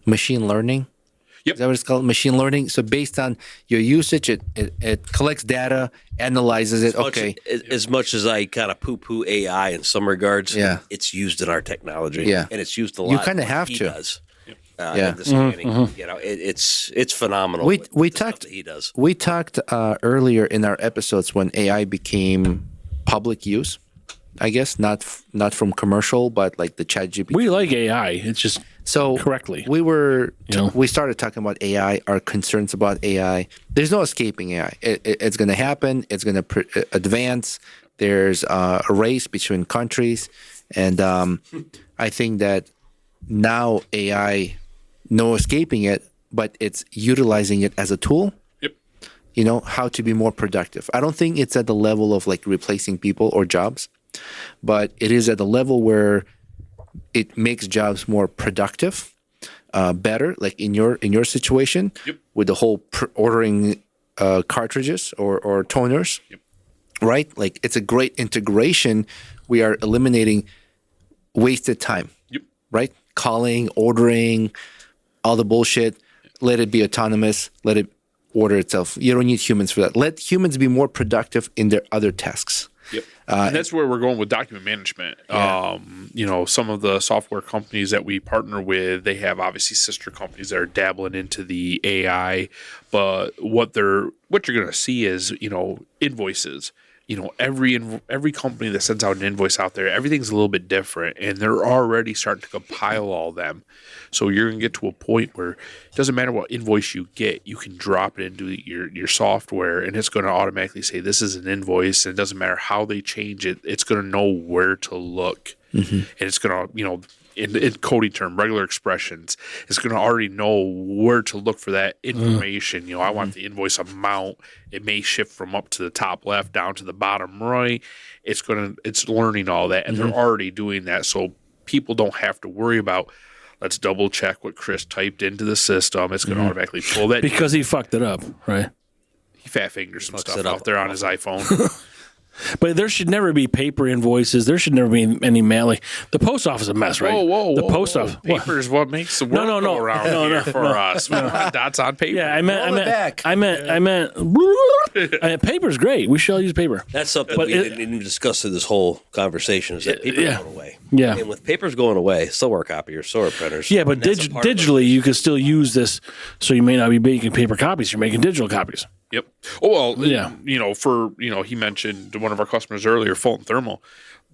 machine learning.
Yep.
Is that what it's called? Machine learning. So based on your usage, it collects data, analyzes it. Okay.
As much as I kind of poo-poo AI in some regards,
Yeah.
it's used in our technology.
Yeah.
And it's used a lot.
You kinda
like
have
he
to.
Does.
Yeah.
The scanning, you know, it's phenomenal.
We
the stuff
talked
that he does.
We talked earlier in our episodes when AI became public use. I guess not from commercial, but like the ChatGPT.
We like AI. It's just
So
correctly.
We started talking about AI, our concerns about AI. There's no escaping AI. It's going to happen. It's going to advance. There's a race between countries, and I think that now AI, no escaping it, but it's utilizing it as a tool.
Yep.
You know how to be more productive. I don't think it's at the level of like replacing people or jobs, but it is at the level where it makes jobs more productive, better. Like in your situation, with the whole ordering cartridges or toners, right? Like it's a great integration. We are eliminating wasted time, right? Calling, ordering, all the bullshit. Let it be autonomous. Let it order itself. You don't need humans for that. Let humans be more productive in their other tasks.
Yep. And that's where we're going with document management.
Yeah.
You know, some of the software companies that we partner with, they have obviously sister companies that are dabbling into the AI, but what you're going to see is, you know, invoices. You know, every company that sends out an invoice out there, everything's a little bit different, and they're already starting to compile all them. So you're going to get to a point where it doesn't matter what invoice you get, you can drop it into your software, and it's going to automatically say this is an invoice. And it doesn't matter how they change it; it's going to know where to look, and it's going to, you know, in coding term, regular expressions, it's going to already know where to look for that information. You know, I want the invoice amount. It may shift from up to the top left down to the bottom right. It's learning all that, and they're already doing that. So people don't have to worry about, let's double check what Chris typed into the system. It's going to automatically pull that
because he fucked it up, right?
He fat fingers some
Fucks
stuff
it up.
out there on his iPhone.
But there should never be paper invoices. There should never be any mail. Like, the post office is a mess, right?
Whoa!
The post office. What?
Paper is what makes the world
No.
go around here for us. We don't have dots on paper.
Yeah, I meant paper's great. We should all use paper.
That's something
But
we didn't even discuss through this whole conversation. Is that paper's
Yeah.
going away?
Yeah.
And with papers going away, so are copiers, so are printers.
Yeah, but
And that's a part of it.
digitally, you can still use this. So you may not be making paper copies. You're making digital copies.
Yep. Oh, well,
Yeah.
you know, he mentioned one of our customers earlier, Fulton Thermal.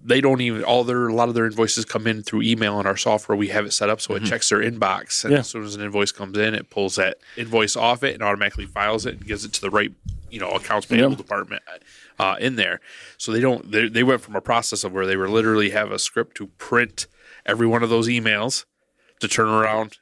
They don't even, a lot of their invoices come in through email in our software. We have it set up so it checks their inbox. And
Yeah.
as soon as an invoice comes in, it pulls that invoice off it and automatically files it and gives it to the right, you know, accounts payable department in there. So they went from a process of where they were literally have a script to print every one of those emails, to turn around,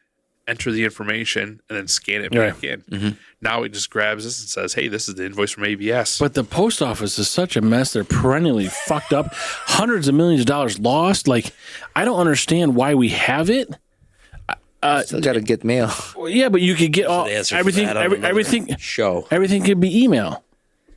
enter the information, and then scan it back in. Now it just grabs this and says, hey, this is the invoice from ABS.
But the post office is such a mess. They're perennially fucked up. Hundreds of millions of dollars lost. Like, I don't understand why we have it.
Still got to get mail.
Well, yeah, but you could get all
The answer for
everything.
that on another
Everything.
show.
Everything could be email.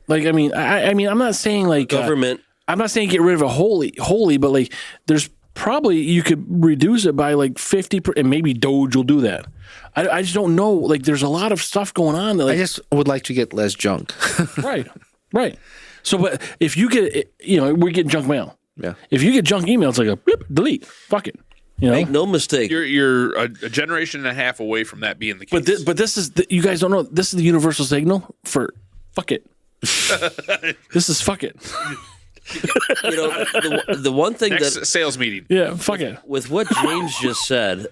Like, I mean, I'm not saying like
Government.
I'm not saying get rid of a wholly, but like, there's probably you could reduce it by like 50%, and maybe Doge will do that. I just don't know. Like, there's a lot of stuff going on. That, like,
I just would like to get less junk.
right. So, but if you get, you know, we get junk mail.
Yeah.
If you get junk email, it's like a blip, delete. Fuck it. You know.
Make no mistake.
You're a generation and a half away from that being the case.
But this is you guys don't know. This is the universal signal for fuck it. This is fuck it.
You know, the one thing
Next
that
sales meeting.
Yeah, fuck it.
with what James just said,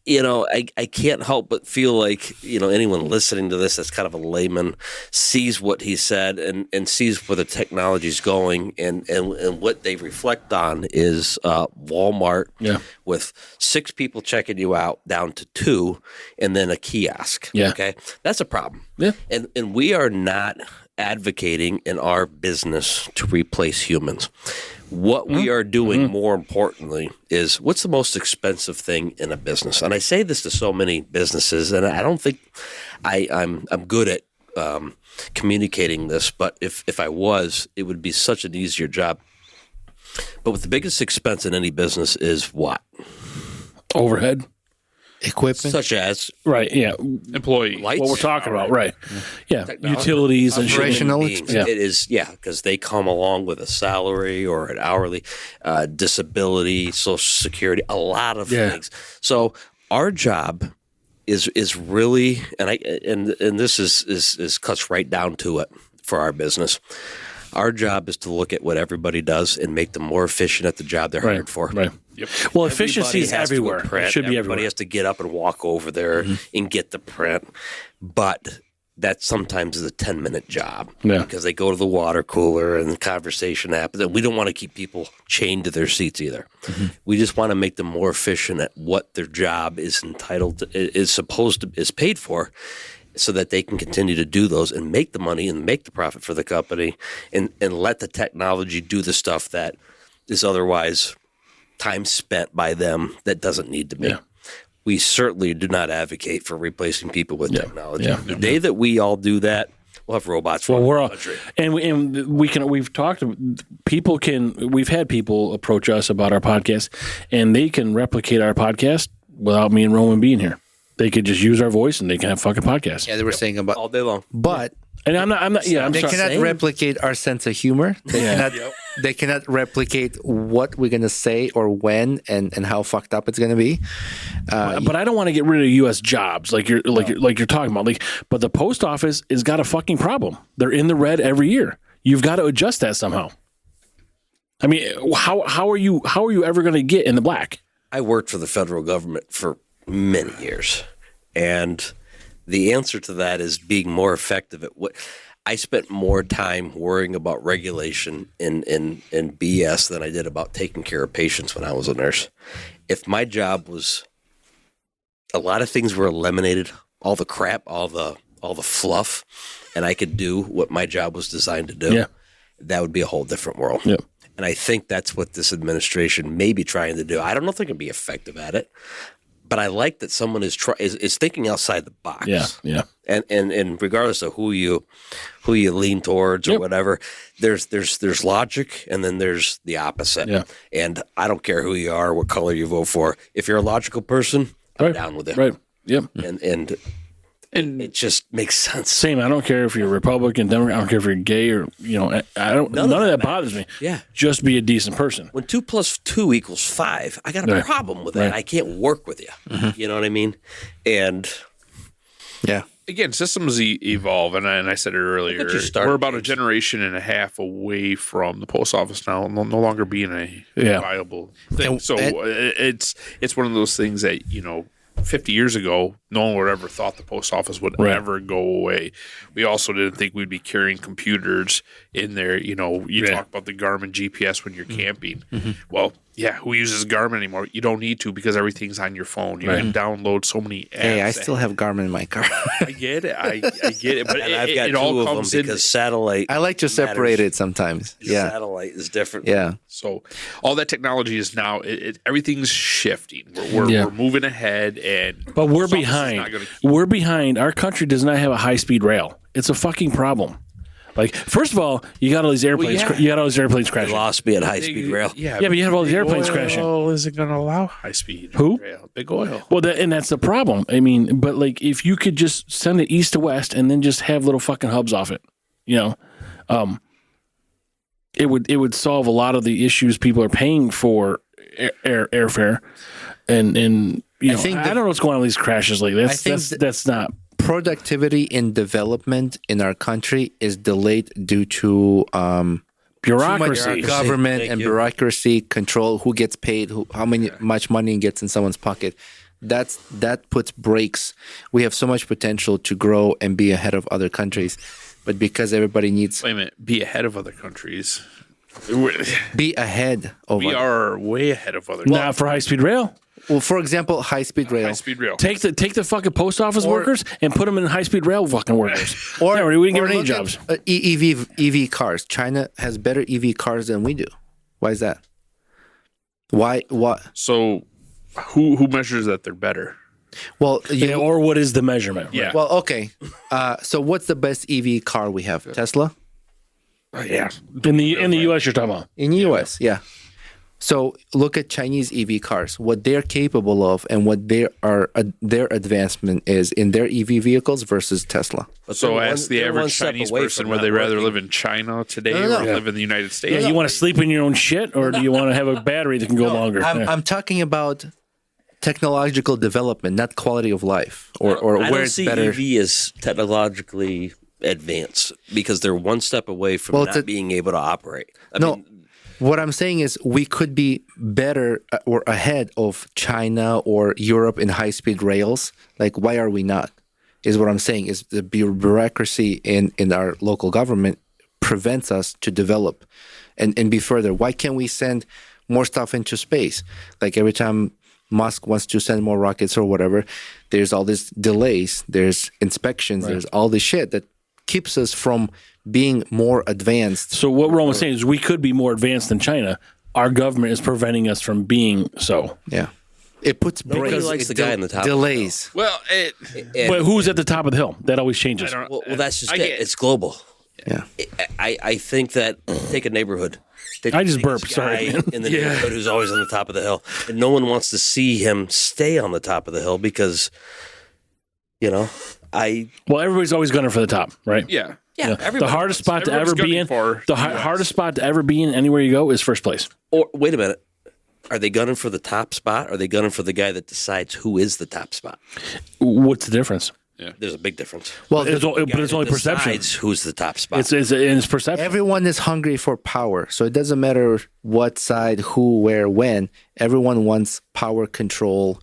I can't help but feel like, anyone listening to this that's kind of a layman sees what he said and sees where the technology's going and what they reflect on is Walmart with 6 people checking you out down to 2 and then a kiosk.
Yeah.
Okay. That's a problem.
Yeah.
And we are not advocating in our business to replace humans. What we are doing more importantly is what's the most expensive thing in a business? And I say this to so many businesses, and I don't think I'm good at communicating this, but if I was, it would be such an easier job. But with the biggest expense in any business is what?
Overhead.
Equipment.
Such as
Right, yeah.
Employee.
lights.
What we're talking about, right. Yeah,
Technology.
utilities and shit.
Operational
Beings.
expense.
It is, because they come along with a salary or an hourly, disability, Social Security, a lot of things. So our job is really, and this is cuts right down to it for our business. Our job is to look at what everybody does and make them more efficient at the job they're hired for.
Right. Yep. Well, efficiency is
Everybody has to
everywhere.
print.
It should be
Everybody
everywhere.
has to get up and walk over there and get the print. But that sometimes is a 10-minute job because they go to the water cooler and the conversation happens. And we don't want to keep people chained to their seats either. We just want to make them more efficient at what their job is entitled to, is paid for, so that they can continue to do those and make the money and make the profit for the company and let the technology do the stuff that is otherwise time spent by them that doesn't need to be.
Yeah.
We certainly do not advocate for replacing people with technology.
Yeah.
The day that we all do that, we'll have robots.
Well, we're all,
country.
and we've talked. We've had people approach us about our podcast, and they can replicate our podcast without me and Roman being here. They could just use our voice, and they can have fucking podcasts.
Yeah, they were saying about
all day long.
But
And I'm not. Yeah, I'm
they
sorry.
cannot replicate our sense of humor. They cannot replicate what we're gonna say or when and how fucked up it's gonna be.
But I don't want to get rid of U.S. jobs like you're talking about. But the post office has got a fucking problem. They're in the red every year. You've got to adjust that somehow. I mean, how are you ever going to get in the black?
I worked for the federal government for many years, and the answer to that is being more effective at what. I spent more time worrying about regulation and BS than I did about taking care of patients when I was a nurse. If my job was, a lot of things were eliminated, all the crap, all the fluff, and I could do what my job was designed to do, that would be a whole different world.
Yeah.
And I think that's what this administration may be trying to do. I don't know if they're going to be effective at it, but I like that someone is thinking outside the box.
Yeah.
And regardless of who you lean towards or whatever, there's logic and then there's the opposite.
Yeah.
And I don't care who you are, what color you vote for. If you're a logical person, I'm down with it.
Right. Yep.
And it just makes sense.
Same. I don't care if you're Republican, Democrat. I don't care if you're gay or I don't. None of that bothers me.
Yeah.
Just be a decent person.
When 2 + 2 = 5, I got a problem with that.
Right.
I can't work with you. You know what I mean? And
again, systems evolve, and I said it earlier. We're about a generation and a half away from the post office now, no longer being a viable thing. So it's one of those things that 50 years ago, no one would ever thought the post office would ever go away. We also didn't think we'd be carrying computers in there. You talk about the Garmin GPS when you're camping. Well, who uses Garmin anymore? You don't need to because everything's on your phone. You can download so many apps.
Hey, I still have Garmin in my car.
I get it. I get it. But
I've got
it
2
all
of them
comes in.
because satellite.
I like to separate it sometimes. Yeah.
Satellite is different.
Yeah.
So all that technology is now everything's shifting. We're moving ahead,
But we're
post office is
behind.
not gonna keep-
We're behind. Our country does not have a high-speed rail. It's a fucking problem. Like, first of all, you got all these airplanes. You got all these airplanes
They
crashing.
lost me at high-speed rail.
Yeah,
But you have all these
Big
airplanes
Oil
crashing.
isn't going to allow high speed.
Who?
Rail. Big Oil.
Well, and that's the problem. I mean, but like, if you could just send it east to west and then just have little fucking hubs off it, it would solve a lot of the issues people are paying for airfare, and I don't know what's going on with these crashes lately. That's not.
Productivity in development in our country is delayed due to
Bureaucracy.
too much government
Thank
and
you.
bureaucracy control who gets paid, how much money gets in someone's pocket. that puts brakes. We have so much potential to grow and be ahead of other countries, but because everybody needs
Wait a minute. Be ahead of other countries.
be ahead of
We are way ahead of other
Not for high speed rail.
well, for example, high-speed rail.
high-speed rail.
Take the fucking post office workers and put them in high speed rail fucking workers.
Or
we didn't give
or
them any
look
jobs.
at, EV cars. China has better EV cars than we do. Why is that? Why? What?
So who measures that they're better?
Well,
Yeah, or what is the measurement?
Yeah.
well, okay. So what's the best EV car we have? Tesla
Yeah.
In the U.S. you're talking about.
in the U.S. Yeah. So look at Chinese EV cars. What they're capable of and what their advancement is in their EV vehicles versus Tesla.
But
So
they're
ask the
they're one
average
step
Chinese
away
person,
from
would
not
they rather
working.
live in China today
No, no,
or
no.
live in the United States?
Yeah, you want to sleep in your own shit, or do you want to have a battery that can go longer? Yeah.
I'm talking about technological development, not quality of life or
I
where
don't
it's
see
better.
EV as technologically advanced because they're one step away from
Well,
not being able to operate. I
No,
mean,
what I'm saying is we could be better or ahead of China or Europe in high-speed rails. Like, why are we not? Is what I'm saying is the bureaucracy in our local government prevents us to develop and be further. Why can't we send more stuff into space? Like every time Musk wants to send more rockets or whatever, there's all these delays, there's inspections, there's all this shit that keeps us from being more advanced.
So what Roman's saying is we could be more advanced than China. Our government is preventing us from being so.
Yeah. It puts
Nobody
brakes.
likes
it
the guy in the top of the
delays.
Well,
But who's at the top of the hill? That always changes.
well, that's just
I
it.
get-
It's global.
Yeah.
I think that take a neighborhood. Take
I just
the
burped,
biggest
sorry,
guy
man.
in the neighborhood who's always on the top of the hill, and no one wants to see him stay on the top of the hill because,
Well, everybody's always gunning for the top, right?
yeah.
Yeah. The hardest spot to
Everybody's
ever be
gunning
in.
for
The
the US.
hardest spot to ever be in anywhere you go is first place.
Or wait a minute, are they gunning for the top spot? Or are they gunning for the guy that decides who is the top spot?
What's the difference?
There's a big difference.
Well,
But it's
Guy
only
that
perception.
decides who's the top spot.
It's perception.
everyone is hungry for power. So it doesn't matter what side, who, where, when. Everyone wants power control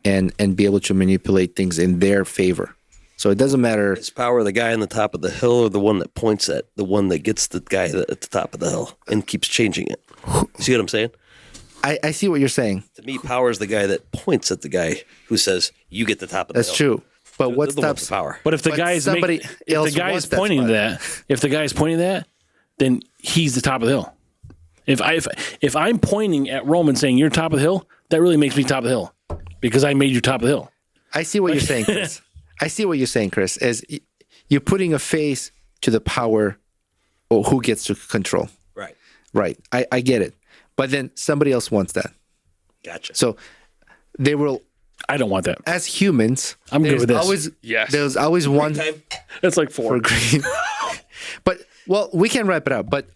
and be able to manipulate things in their favor. So it doesn't matter.
Is power the guy on the top of the hill or the one that points at the one that gets the guy at the top of the hill and keeps changing it? See what I'm saying?
I see what you're saying.
To me, power is the guy that points at the guy who says, you get the top of the
That's
hill.
true. But
They're
what
the ones
stops
with power?
But if the
But
guy is
somebody
if the
else
guy
wants
is
that
pointing
spot.
if the guy is pointing that, then he's the top of the hill. If I'm pointing at Roman saying you're top of the hill, that really makes me top of the hill because I made you top of the hill.
I see what you're saying, Chris. I see what you're saying, Chris. As you're putting a face to the power or who gets to control.
Right.
Right. I get it. But then somebody else wants that.
Gotcha.
So they will,
I don't want that.
as humans,
I'm good
there's
with this.
always
Yes.
there's always one
That's like
for
4.
green. But well, we can wrap it up. But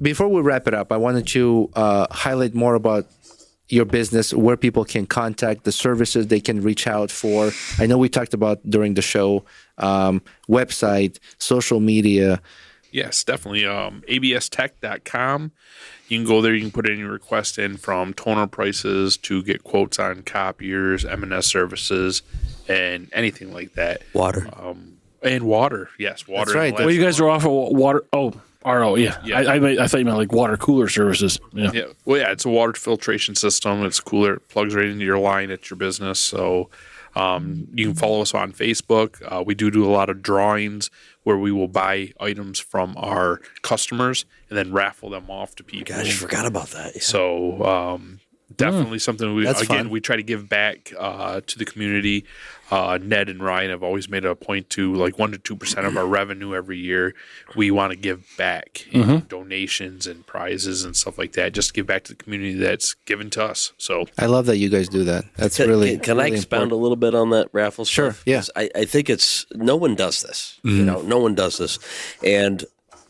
before we wrap it up, I wanted to highlight more about your business, where people can contact, the services they can reach out for. I know we talked about during the show, website, social media.
Yes, definitely. abstech.com. You can go there. You can put any request in from toner prices to get quotes on copiers, M&S services, and anything like that.
Water.
And water. Yes, water.
That's right.
and
Well, you guys are offering water. Oh, RO. Yeah.
Yeah.
I thought you meant like water cooler services. Yeah.
Yeah. Well, yeah, it's a water filtration system. It's cooler. It plugs right into your line at your business. So you can follow us on Facebook. We do a lot of drawings where we will buy items from our customers and then raffle them off to people.
Gosh, I forgot about that. Yeah.
So definitely something we
That's fun.
we try to give back to the community. Ned and Ryan have always made a point to like 1% to 2% of our revenue every year. We want to give back in donations and prizes and stuff like that. Just give back to the community that's given to us. So
I love that you guys do that. That's
Can
really
I
really
expound
important.
a little bit on that raffle
Sure,
stuff?
yeah.
'Cause I think it's no one does this. No one does this. And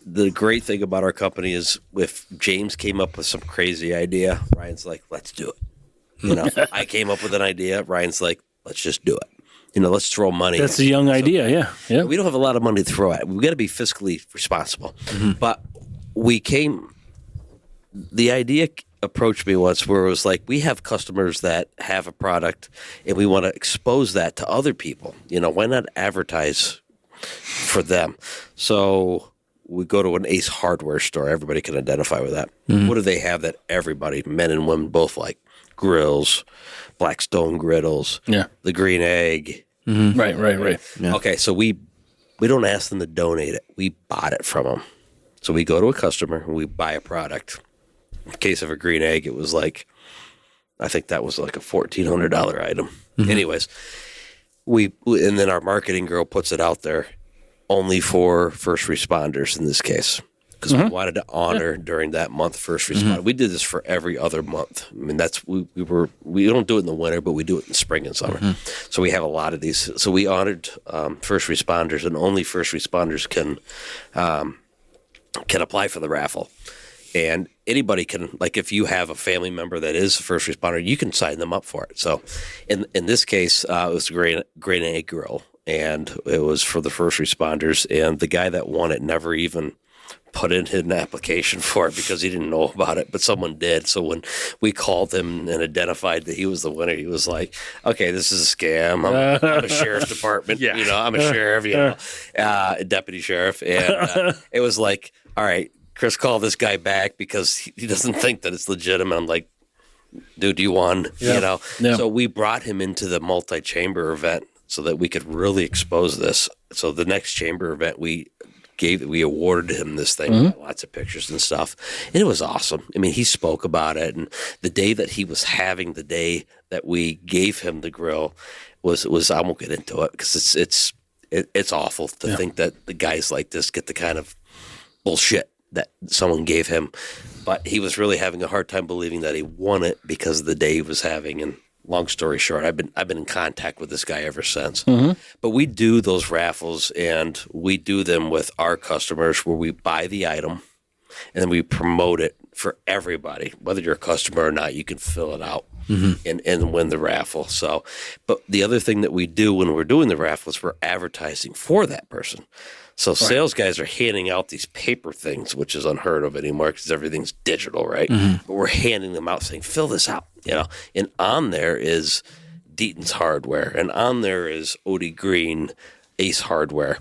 the great thing about our company is if James came up with some crazy idea, Ryan's like, let's do it. I came up with an idea. Ryan's like, let's just do it. Let's throw money.
That's a young idea. Yeah. Yeah.
We don't have a lot of money to throw at. We've got to be fiscally responsible. But the idea approached me once where it was like, we have customers that have a product and we want to expose that to other people. Why not advertise for them? So we go to an Ace Hardware store. Everybody can identify with that. Mm-hmm. What do they have that everybody, men and women, both like? Grills, Blackstone griddles, the Green Egg.
Mm-hmm. Right.
Yeah. Okay, so we don't ask them to donate it. We bought it from them. So we go to a customer and we buy a product. In the case of a Green Egg, it was like, I think that was like a $1,400 item. Mm-hmm. Anyways, and then our marketing girl puts it out there only for first responders in this case. Because we wanted to honor during that month first responder. We did this for every other month. I mean, we don't do it in the winter, but we do it in spring and summer. So we have a lot of these. So we honored first responders, and only first responders can apply for the raffle. And anybody can, like, if you have a family member that is a first responder, you can sign them up for it. So in this case, it was a Green Egg Grill, and it was for the first responders. And the guy that won it never even put in an application for it because he didn't know about it, but someone did. So when we called him and identified that he was the winner, he was like, okay, this is a scam. I'm a sheriff's department. I'm a sheriff, deputy sheriff. And it was like, all right, Chris, call this guy back because he doesn't think that it's legitimate. I'm like, dude, you won, So we brought him into the multi-chamber event so that we could really expose this. So the next chamber event, we awarded him this thing, lots of pictures and stuff, and it was awesome. I mean, he spoke about it, and the day that he was having, the day that we gave him the grill, was I won't get into it because it's awful to think that the guys like this get the kind of bullshit that someone gave him, but he was really having a hard time believing that he won it because of the day he was having. And long story short, I've been in contact with this guy ever since. But we do those raffles, and we do them with our customers where we buy the item and then we promote it for everybody. Whether you're a customer or not, you can fill it out and win the raffle. So, but the other thing that we do when we're doing the raffle is we're advertising for that person. So sales guys are handing out these paper things, which is unheard of anymore because everything's digital, right? But we're handing them out saying, fill this out, And on there is Deaton's Hardware, and on there is Odie Green, Ace Hardware.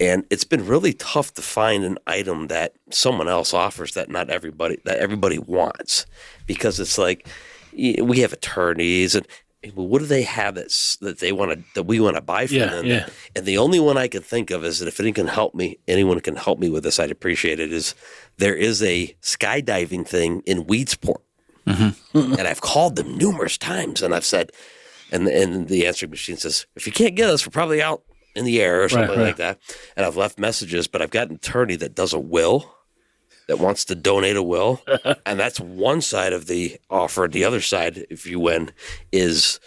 And it's been really tough to find an item that someone else offers that everybody wants, because it's like we have attorneys and what do they have that we want to buy from them? Yeah. And the only one I can think of is that if anyone can help me with this, I'd appreciate it. Is there is a skydiving thing in Weedsport, and I've called them numerous times, and I've said, and the answering machine says, if you can't get us, we're probably out in the air or something like that. And I've left messages, but I've got an attorney that does a will, that wants to donate a will, and that's one side of the offer. The other side, if you win, is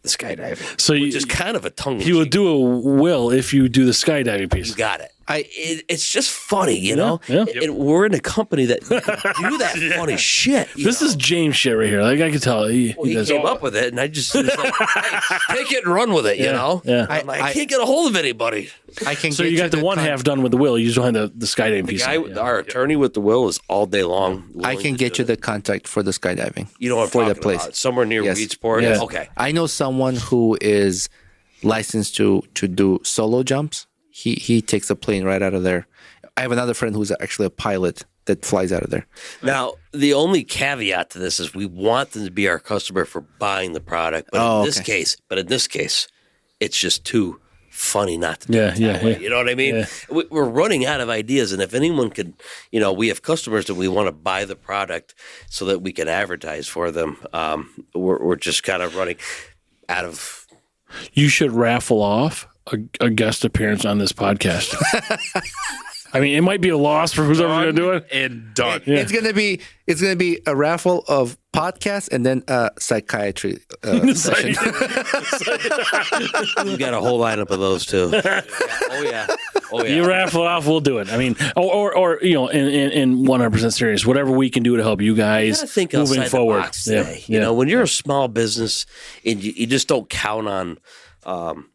the skydiving. So which is kind of a tongue-in-cheek.
He will do a will if you do the skydiving piece.
You got it. It's just funny, Yeah. And we're in a company that do that funny shit.
This is James shit right here. Like I can tell. He
came up with it, and I just was like, hey, take it and run with it,
Yeah.
I can't get a hold of anybody.
So you got the one half done with the will. You just don't have the skydiving piece.
Our attorney with the will is all day long.
I can get you the contact for the skydiving.
You know what I'm talking about? Somewhere near Weedsport.
Yes.
Okay.
I know someone who is licensed to do solo jumps. He takes a plane right out of there. I have another friend who's actually a pilot that flies out of there.
Now, the only caveat to this is we want them to be our customer for buying the product. But in this case, it's just too funny not to do it that way. You know what I mean? Yeah. We're running out of ideas, and if anyone could, we have customers that we want to buy the product so that we can advertise for them. We're just kind of running out of.
You should raffle off a guest appearance on this podcast. I mean, it might be a loss for who's ever going to do it.
And done.
It's gonna be a raffle of podcasts and then a psychiatry session.
You got a whole lineup of those too. Oh yeah.
You raffle it off, we'll do it. I mean, or in 100% serious, whatever we can do to help you guys
think
moving forward.
The box today. When you're a small business and you just don't count on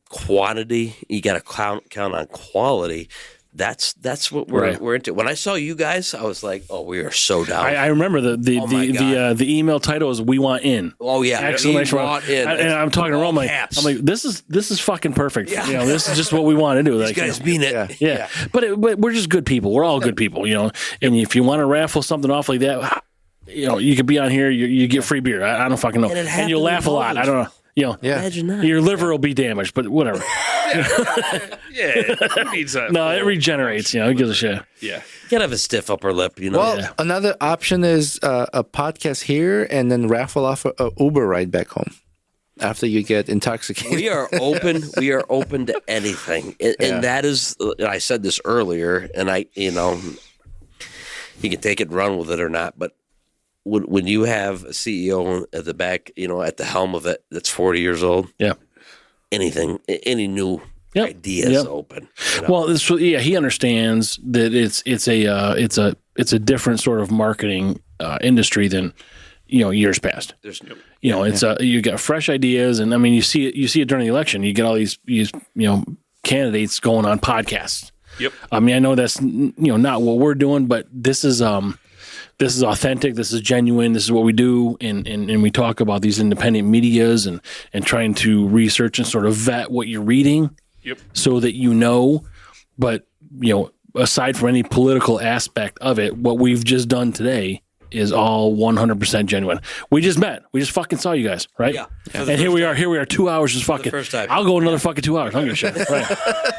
quantity, you got to count on quality. that's what we're into. When I saw you guys, I was like, oh, we are so down.
I remember the email title is "We Want In."
Oh yeah,
exclamation
we
mark!
want in.
And I'm talking to Rome. I'm like, this is fucking perfect.
Yeah.
You know, this is just what we want to do.
These
Like,
guys mean it.
yeah. But we're just good people. We're all good people, you know. And if you want to raffle something off like that, you know, you could be on here. You get free beer. I don't fucking know. And you'll laugh a lot. I don't know. You know,
Imagine that.
Your liver will be damaged, but whatever.
Yeah, who needs that?
No, it regenerates. You know, it gives a shit.
Yeah.
You gotta have a stiff upper lip, you know.
Well, another option is a podcast here and then raffle off a Uber ride back home after you get intoxicated.
We are open. We are open to anything, and that is. I said this earlier, and you can take it and run with it or not. But when you have a CEO at the back, you know, at the helm of it, that's 40 years old.
Yeah.
Anything, any new idea is open. You know?
Well, he understands that it's a different sort of marketing industry than years past.
There's no.
It's you got fresh ideas, and I mean you see it during the election. You get all these candidates going on podcasts.
Yep.
I mean, I know that's not what we're doing, but this is authentic. This is genuine. This is what we do, and we talk about these independent medias and trying to research and sort of vet what you're reading.
Yep.
So that you know, but aside from any political aspect of it, what we've just done today is all 100% genuine. We just met. We just fucking saw you guys, right?
Yeah.
And here we are 2 hours just fucking.
first time.
I'll go another fucking 2 hours. I don't give a shit. Right.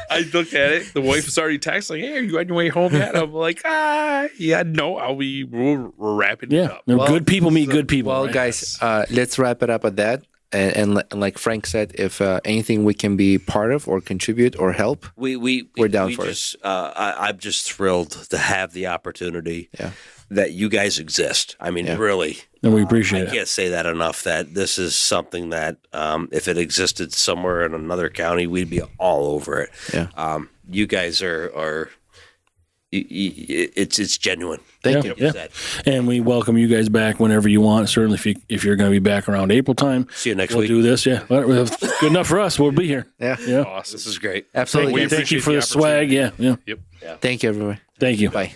I looked at it. The wife was already texting, "Hey, are you on your way home yet?" I'm like, yeah, no, we're wrapping it up.
Good people meet good people.
Well,
right?
guys, let's wrap it up at that. And like Frank said, if anything we can be part of or contribute or help, we're down for it.
I'm just thrilled to have the opportunity that you guys exist. I mean, really.
And we appreciate
I can't say that enough, that this is something that if it existed somewhere in another county, we'd be all over it.
Yeah.
You guys are it's genuine.
Thank you.
Yeah. And we welcome you guys back whenever you want. Certainly, if you're going to be back around April time,
See you next
we'll
week.
do this. Yeah, good enough for us. We'll be here.
Yeah.
Yeah.
Awesome.
This is great.
Absolutely.
We
Thank you
appreciate
for the swag.
opportunity.
Yeah.
Yep.
Thank you, everyone.
Thank you.
Bye.